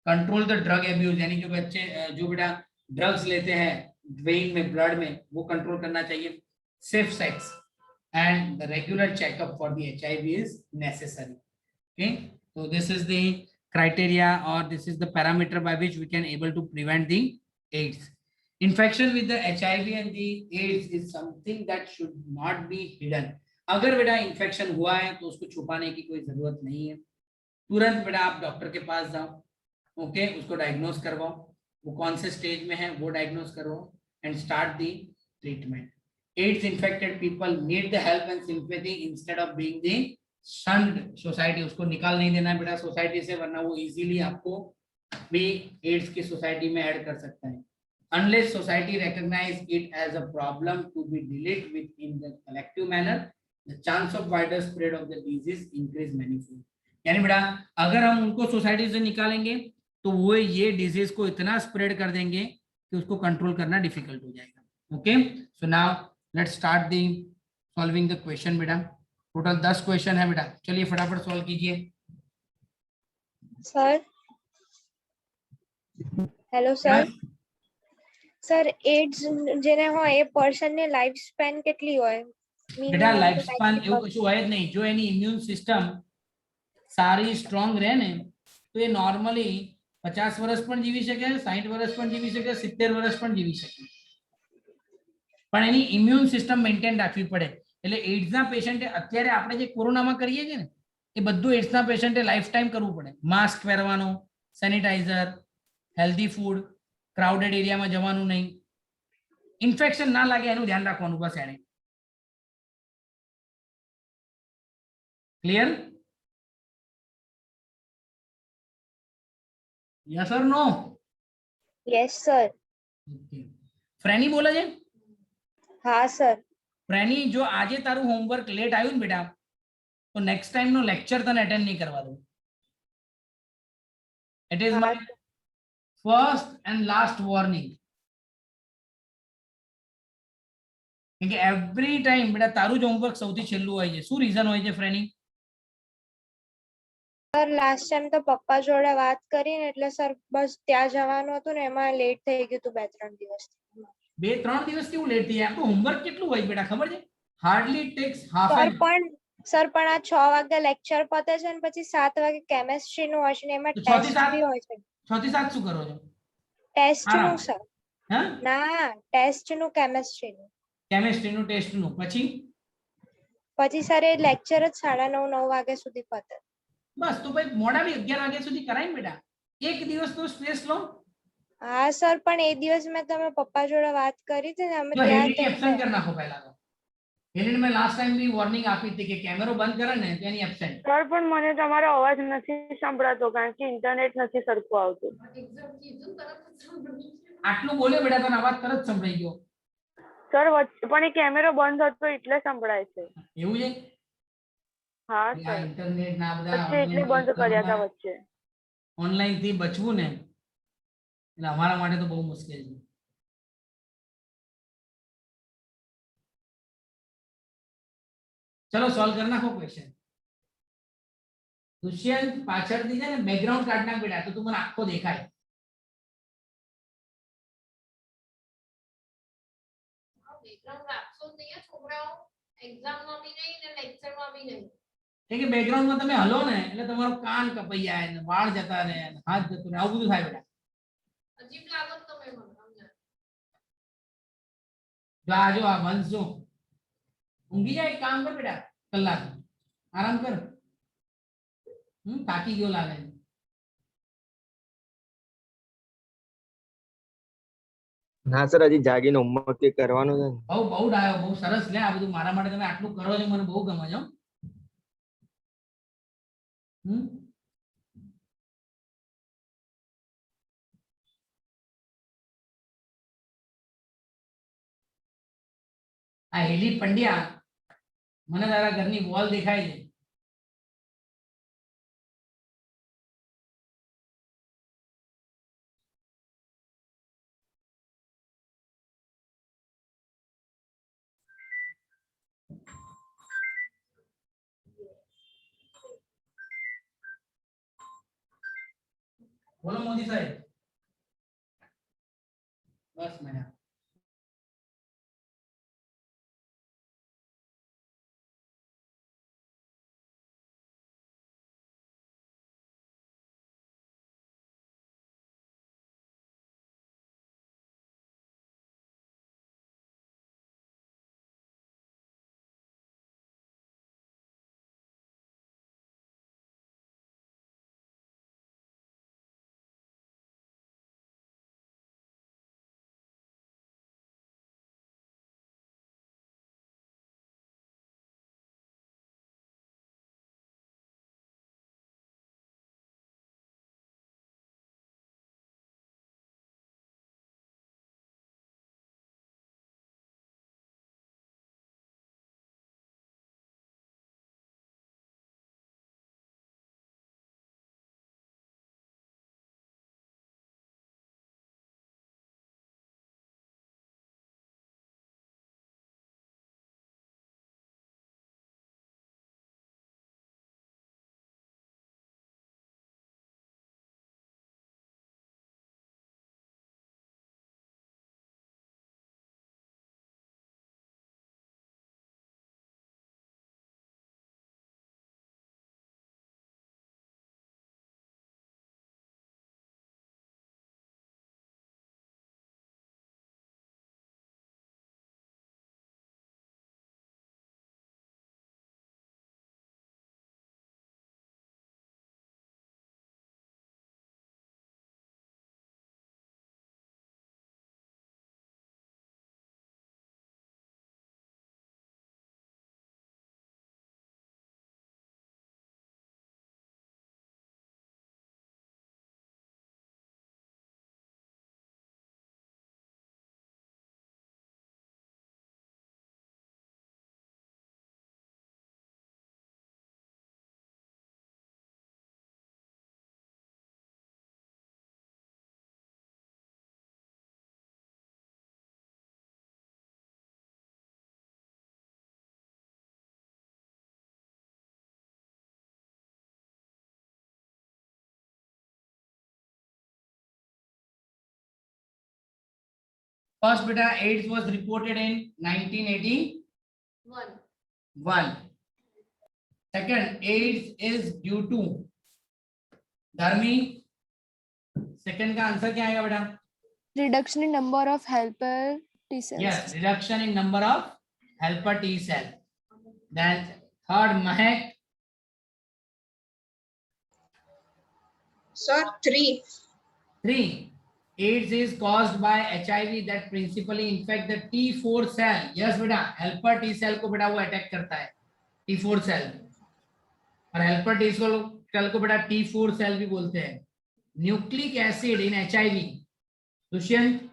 Speaker 1: कंट्रोल द ड्रग एब्यूज, यानी जो बच्चे जो बेटा ड्रग्स लेते हैं वेन में ब्लड में वो कंट्रोल करना चाहिए। Safe sex and the regular checkup for the HIV is necessary, okay. so this is the criteria or this is the parameter by which we can able to prevent the AIDS infection with the HIV and the AIDS is something that should not be hidden। अगर बेटा infection हुआ है तो उसको छुपाने की कोई जरूरत नहीं है, तुरंत बेटा आप डॉक्टर के पास जाओ, ओके। उसको डायग्नोस करवाओ, वो कौन से स्टेज में है वो डायग्नोस करो and start the treatment। AIDS infected people need the help and sympathy instead of being the shunned society। उसको निकाल नहीं देना है बेटा सोसाइटी से, वरना वो इजीली आपको भी एड्स की सोसाइटी में ऐड कर सकता है। Unless society recognize it as a problem to be dealt with in the collective manner, the chance of wider spread of the disease increase manifold। यानी बेटा अगर हम उनको सोसाइटी से निकालेंगे तो वो ये डिजीज को इतना स्प्रेड कर देंगे कि उसको कंट्रोल करना डिफिकल्ट हो जाएगा, okay. So now let's start the solving the question बेटा। टोटल 10 क्वेश्चन है बेटा, चलिए फटाफट सॉल्व कीजिए।
Speaker 2: Sir hello sir, sir AIDS જેને હોય એ પર્સન ને લાઈફ સ્પેન કેટલી હોય?
Speaker 1: बेटा लाइफ स्पान એવું કશું હોય જ નહીં। જો એની ઇમ્યુન સિસ્ટમ સારી સ્ટ્રોંગ રહે ને તો એ નોર્મલી 50 વર્ષ પણ જીવી શકે, 60 વર્ષ પણ જીવી શકે, 70 વર્ષ પણ જીવી શકે, પણ એની ઇમ્યુન સિસ્ટમ મેન્ટેન રાખવી પડે। એટલે એડ્સના પેશન્ટે અત્યારે આપણે જે કોરોનામાં કરીએ છીએ ને એ બધું એડ્સના પેશન્ટે લાઈફ ટાઈમ કરવું પડે। માસ્ક પહેરવાનું, સેનિટાઈઝર, હેલ્ધી ફૂડ, ક્રાઉડેડ એરિયામાં જવાનું નહીં, ઇન્ફેક્શન ના લાગે એનું ધ્યાન રાખવાનું બસ એને। ક્લિયર? यस और no?
Speaker 2: Yes sir.
Speaker 1: Okay. Freny बोला जे?
Speaker 2: હા સર.
Speaker 1: પ્રેની જો આજે તારું હોમવર્ક લેટ આવ્યું ને બેટા તો નેક્સ્ટ ટાઈમ નો લેક્ચર તને અટેન્ડ નહીં કરવા દઉં. ઇટ ઇઝ
Speaker 2: હા
Speaker 1: my first and last warning. કેમ કે એવરી ટાઈમ બેટા તારું જ હોમવર્ક સૌથી છેલ્લું હોય છે. શું રીઝન હોય છે ફ્રેની?
Speaker 2: સર લાસ્ટ ટાઈમ તો પપ્પા જોડે વાત કરીને એટલે સર બસ ત્યાં જવાનું હતું ને એમાં લેટ થઈ ગયું હતું 2-3 દિવસ.
Speaker 1: 2-3 દિવસ કેવું લેટ થઈ જાય? આપણું હોમવર્ક કેટલું હોય બેટા ખબર છે? હાર્ડલી ટેક્સ હાફ
Speaker 2: સર
Speaker 1: એન
Speaker 2: પણ આ 6 વાગે લેક્ચર પતે છે ને પછી 7 વાગે કેમેસ્ટ્રી નું હોય છે ને એમાં
Speaker 1: 6 થી
Speaker 2: ટેસ્ટ
Speaker 1: 7
Speaker 2: બી હોય છે.
Speaker 1: 6 થી 7 શું કરો છો?
Speaker 2: ટેસ્ટ
Speaker 1: આરામ.
Speaker 2: નું સર.
Speaker 1: હા,
Speaker 2: ના ટેસ્ટ નું કેમેસ્ટ્રી નું.
Speaker 1: કેમેસ્ટ્રી નું ટેસ્ટ નું પછી
Speaker 2: સર એ લેક્ચર જ 9:30-9 વાગ્યા સુધી પતે.
Speaker 1: બસ તો ભાઈ મોડા બી 11 વાગ્યા સુધી કરાય ને બેટા. એક દિવસનો સ્ટ્રેસ લો.
Speaker 2: હા સર પણ એ દિવસ મેં તમે પપ્પા જોડે વાત કરી હતી ને અમે
Speaker 1: જો
Speaker 2: ત્યાં
Speaker 1: હેલીની એબ્સેન્ટ કરી નાખો પહેલા તો. હેલીને મેં લાસ્ટ ટાઈમ બી વોર્નિંગ આપી હતી કે કેમેરો બંધ કરે ને તો એની એબ્સેન્ટ.
Speaker 3: સર પણ મને તમારો અવાજ નથી સંભળાતો કારણ કે ઇન્ટરનેટ નથી સરખું આવતું.
Speaker 1: આટલું બોલ્યો બેટા તને અવાજ તરત સંભળાઈ ગયો.
Speaker 3: સર પણ એ કેમેરો બંધ હતો એટલે સંભળાય છે.
Speaker 1: એવું છે?
Speaker 3: હા
Speaker 1: આ
Speaker 3: સર.
Speaker 1: ઇન્ટરનેટ ના બધા
Speaker 3: પછી એટલે બંધ કર્યા હતા વચ્ચે.
Speaker 1: ઓનલાઈન થી બચવું ને એટલે અમારા માટે તો બહુ મુશ્કેલ છે. ચલો સોલ્વ કરી નાખો ક્વેશ્ચન. દુષ્યંત પાછળથી છે ને બેકગ્રાઉન્ડ કાઢ નાખ બેટા તો તું મને આખો દેખાય.
Speaker 4: બેકગ્રાઉન્ડ રાખશો જ નહીં છોકરાઓ, એક્ઝામમાં બી નહીં ને લેક્ચરમાં બી નહીં.
Speaker 1: કેમ કે બેકગ્રાઉન્ડમાં તમે હલો ને એટલે તમારો કાન કપાઈ જાય ને વાળ જતા રહે ને હાથ જતો રહે આવું બધું થાય બેટા.
Speaker 4: અજીબ લાગો છો તમે મને અમને.
Speaker 1: જો આ વંશ જો ઊંઘી જાય એક કામ કર બેટા કલાક આરામ કર. થાકી ગયો લાગે છે.
Speaker 5: ના સર હજી જાગીને હોમવર્ક કરવાનું છે.
Speaker 1: બહુ ડાયો બહુ સરસ લે આ બધું મારા માટે તમે આટલું કરો છો મને બહુ ગમે છે. આ હેલી પંડ્યા મને તારા ઘરની વોલ દેખાય છે. બોલો મોદી સાહેબ. બસ મજા. First beta AIDS was reported in 1981.
Speaker 4: One.
Speaker 1: Second, AIDS is due to धर्मी. सेकंड का आंसर क्या आएगा बेटा?
Speaker 2: Reduction in number of helper T cells.
Speaker 1: Yes, reduction in number of helper T cell. Then third, Mahek.
Speaker 6: Sir, 3.
Speaker 1: 3. AIDS is caused by HIV that principally infect the T4 cell. Yes बेटा, helper T cell को बेटा वो attack करता है, T4 cell. और helper T cell को बेटा T4 cell भी बोलते हैं. Nucleic acid in HIV. Dushyant.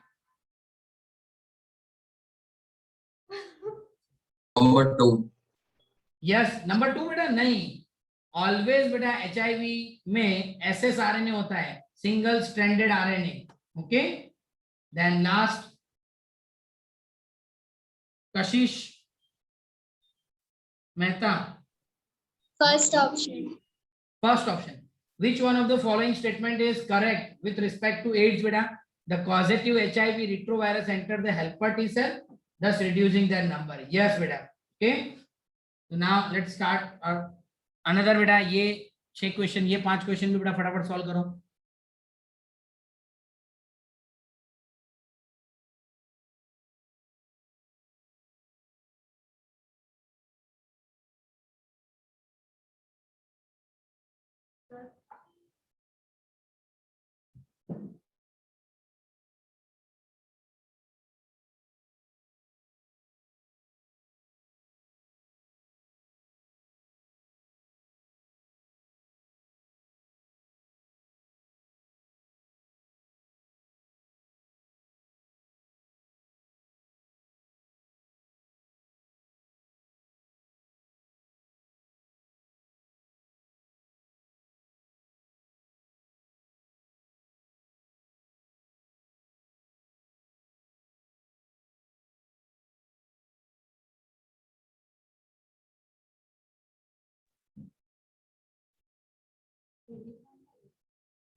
Speaker 7: Number 2.
Speaker 1: Yes, number 2 बेटा नहीं. Always बेटा HIV में ssRNA होता है, single stranded RNA. Okay. Then last, Kashish Mehta.
Speaker 6: First option.
Speaker 1: First option. Which one of the following statement is correct with respect to AIDS beta? The causative HIV retrovirus enter the helper T cell, thus reducing their number. Yes beta. Okay. So now let's start another beta. ये 6 question, ये 5 question भी बड़ा फटाफट solve करो.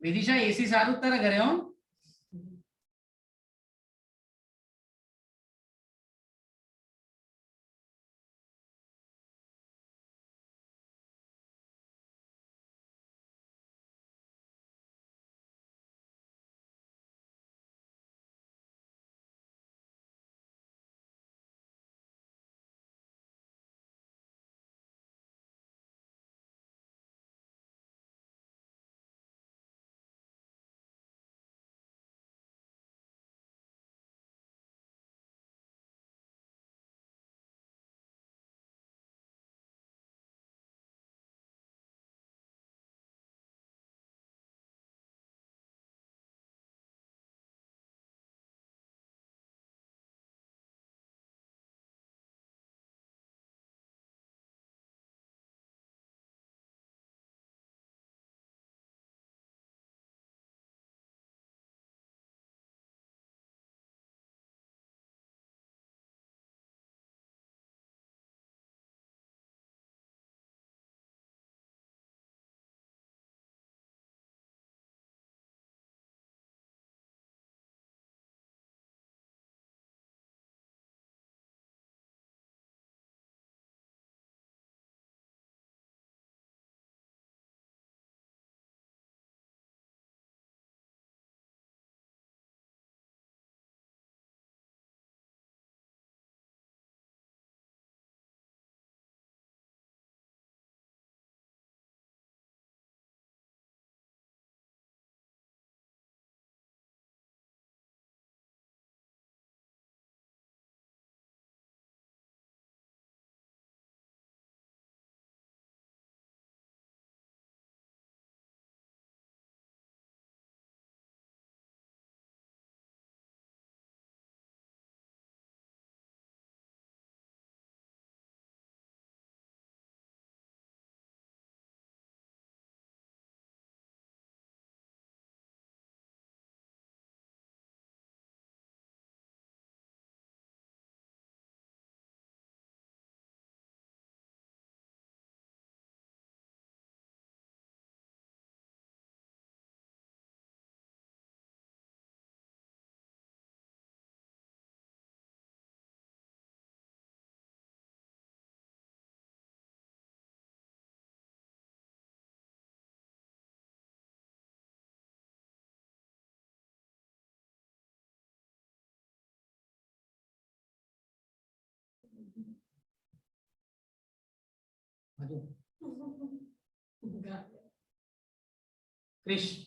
Speaker 1: Vidisha AC सारू ತರ घरे हो.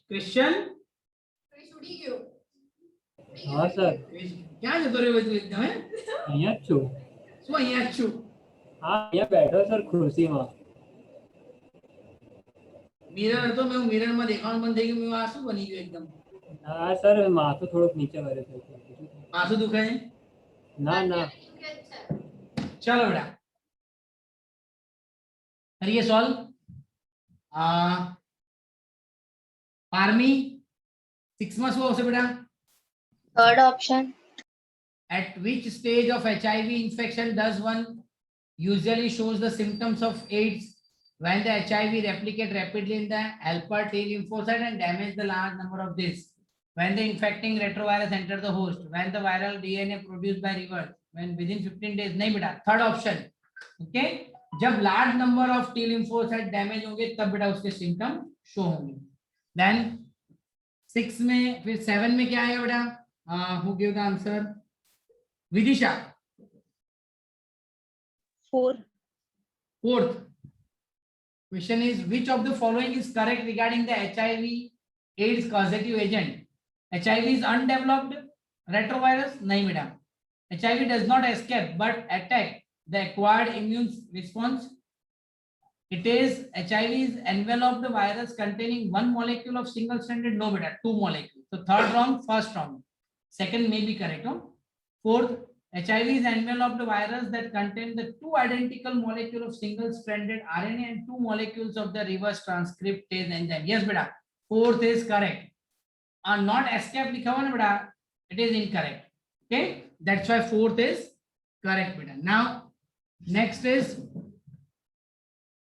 Speaker 1: ક્રિશ્ચન
Speaker 4: ક્રિશ ઉડી ગયો.
Speaker 7: હા સર,
Speaker 1: ક્યાં જતો રહ્યો તું એકદમ હે?
Speaker 7: અહીંયા જ છું.
Speaker 1: શું અહીંયા જ છું?
Speaker 7: હા, અહીંયા બેઠો સર ખુરશીમાં.
Speaker 1: મિરર હતો, મેં મિરર માં દેખાવાનું બંધ થઈ ગયું. મેં આ શું બની ગયું એકદમ?
Speaker 7: હા સર, માથું થોડુંક નીચે વળે છે.
Speaker 1: માથું દુખાય?
Speaker 7: ના ના,
Speaker 1: चलो बेटा करिए सॉल्व। पारमी 6 में શું આવશે બેટા?
Speaker 6: Third option.
Speaker 1: At which stage of HIV infection does one usually shows the symptoms of AIDS? When the HIV replicate rapidly in the helper T lymphocyte and damage the large number of this. When the infecting retrovirus enter the host. When the viral DNA produced by reverse. When within 15 days. नहीं बेटा, third option. Okay, जब large number of T lymphocyte damage होंगे तब बेटा उसके symptom show होंगे. Then 6 में, फिर 7 में क्या आएगा बेटा? Who give the answer? Vidisha.
Speaker 3: 4.
Speaker 1: Fourth question is, which of the following is correct regarding the HIV AIDS causative agent? HIV is undeveloped retrovirus? नहीं बेटा. HIV does not escape but attack the acquired immune response. It is HIV is enveloped virus containing one molecule of single stranded. No beta, 2 molecules. So third wrong, first wrong. Second may be correct. No? Fourth, HIV is enveloped virus that contain the 2 identical molecule of single stranded RNA and 2 molecules of the reverse transcriptase enzyme. Yes beta, fourth is correct. Not escape लिखा हुआ ना बेटा, it is incorrect. Okay, that's why fourth is correct beta. Now next is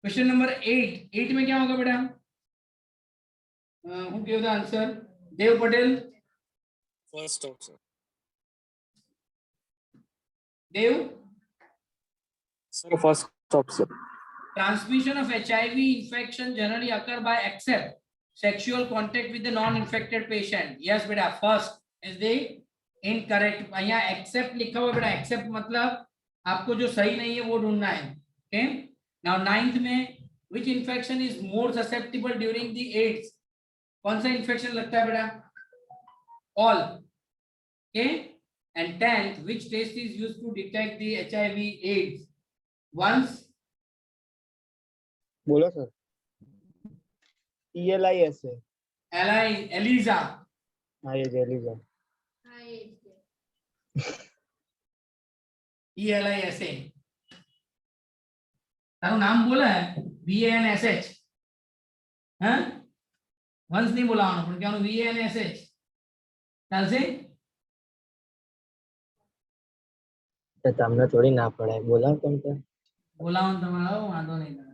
Speaker 1: question number 8. 8 में क्या होगा बेटा? Who gave the answer? Dev Patel.
Speaker 8: First option.
Speaker 1: Dev.
Speaker 8: Sir, first option.
Speaker 1: Transmission of HIV infection generally occur by except sexual contact with the non-infected patient. Yes beta, first is the incorrect. यहाँ except लिखा हुआ बेटा, except मतलब आपको जो सही नहीं है वो ढूंढना है. Okay. Now 9th में which infection is more susceptible during the AIDS? कौन सा infection लगता है बेटा? All. Okay. And 10th, which test is used to detect the HIV AIDS? Once.
Speaker 5: बोलो सर. ELISA.
Speaker 1: Eliza.
Speaker 5: हाँ ये ELISA.
Speaker 1: ELISA. तारू नाम बोला है? VANSH. हाँ? वंस नहीं बोला हूँ, पर क्या हूँ VANSH? चल से?
Speaker 5: तो તમને થોડી ના પડાય, બોલાવ તમ તો.
Speaker 1: बोला हूँ तुम्हारा वांधो नहीं था.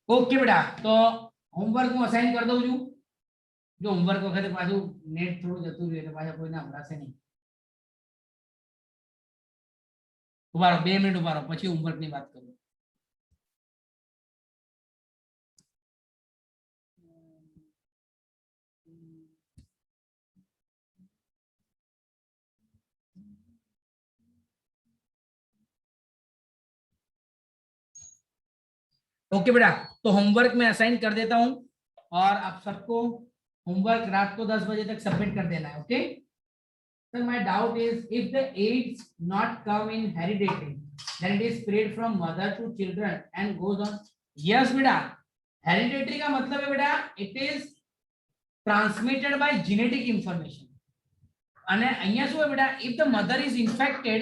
Speaker 1: ओके बेटा, तो होमवर्क હું અસાઇન કરી દઉં છું. જો હોમવર્ક વખતે પાછું નેટ થોડું જતું રહ્યું એટલે પાછા કોઈને ભરાશે નહીં. ઉભા રહો, 2 મિનિટ ઉભા રહો, પછી હોમવર્કની વાત કરું. ओके बेटा, तो होमवर्क में असाइन कर देता हूं और आप सबको होमवर्क रात को 10 बजे तक सबमिट कर देना है. Okay sir, my doubt is if the AIDS not come in heredity then it is spread from mother to children and goes on. Yes बेटा, हेरिडिटरी का मतलब है बेटा it is transmitted by genetic information. અને અહીંયા શું है बेटा, if the mother is infected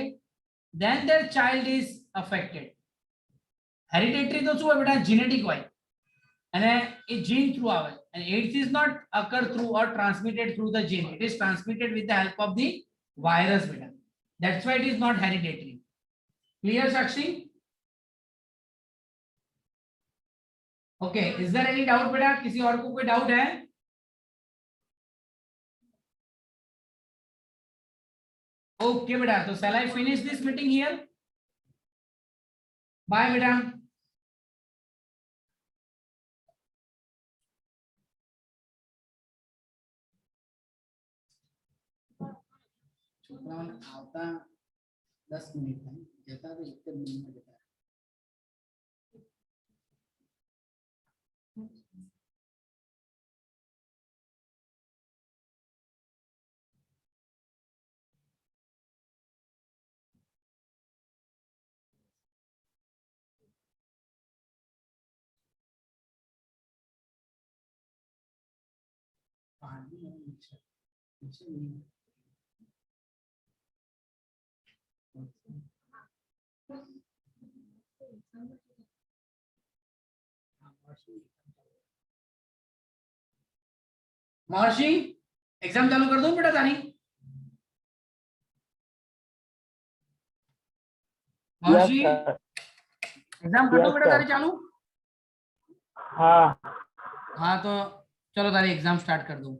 Speaker 1: then their child is affected. Hereditary तो શું હોય બેટા, જેનેટિક હોય અને એ જીન થ્રુ આવે. and AIDS is not occur through or transmitted through the gene, it is transmitted with the help of the virus beta. That's why it is not hereditary. Clear Sakshi? Okay, is there any doubt बेटा? किसी और को कोई doubt है? Okay बेटा, so shall I finish this meeting here? Bye बेटा. છોકરાઓને આવતા 10 मिनट है जैसा भी 1 मिनट में देता है पानी नीचे नीचे नहीं महर्षि एग्जाम चालू कर दूं बेटा तानी महर्षि एग्जाम कर दो बेटा तारी चालू
Speaker 5: हाँ
Speaker 1: हाँ तो चलो तारी एग्जाम स्टार्ट कर दूं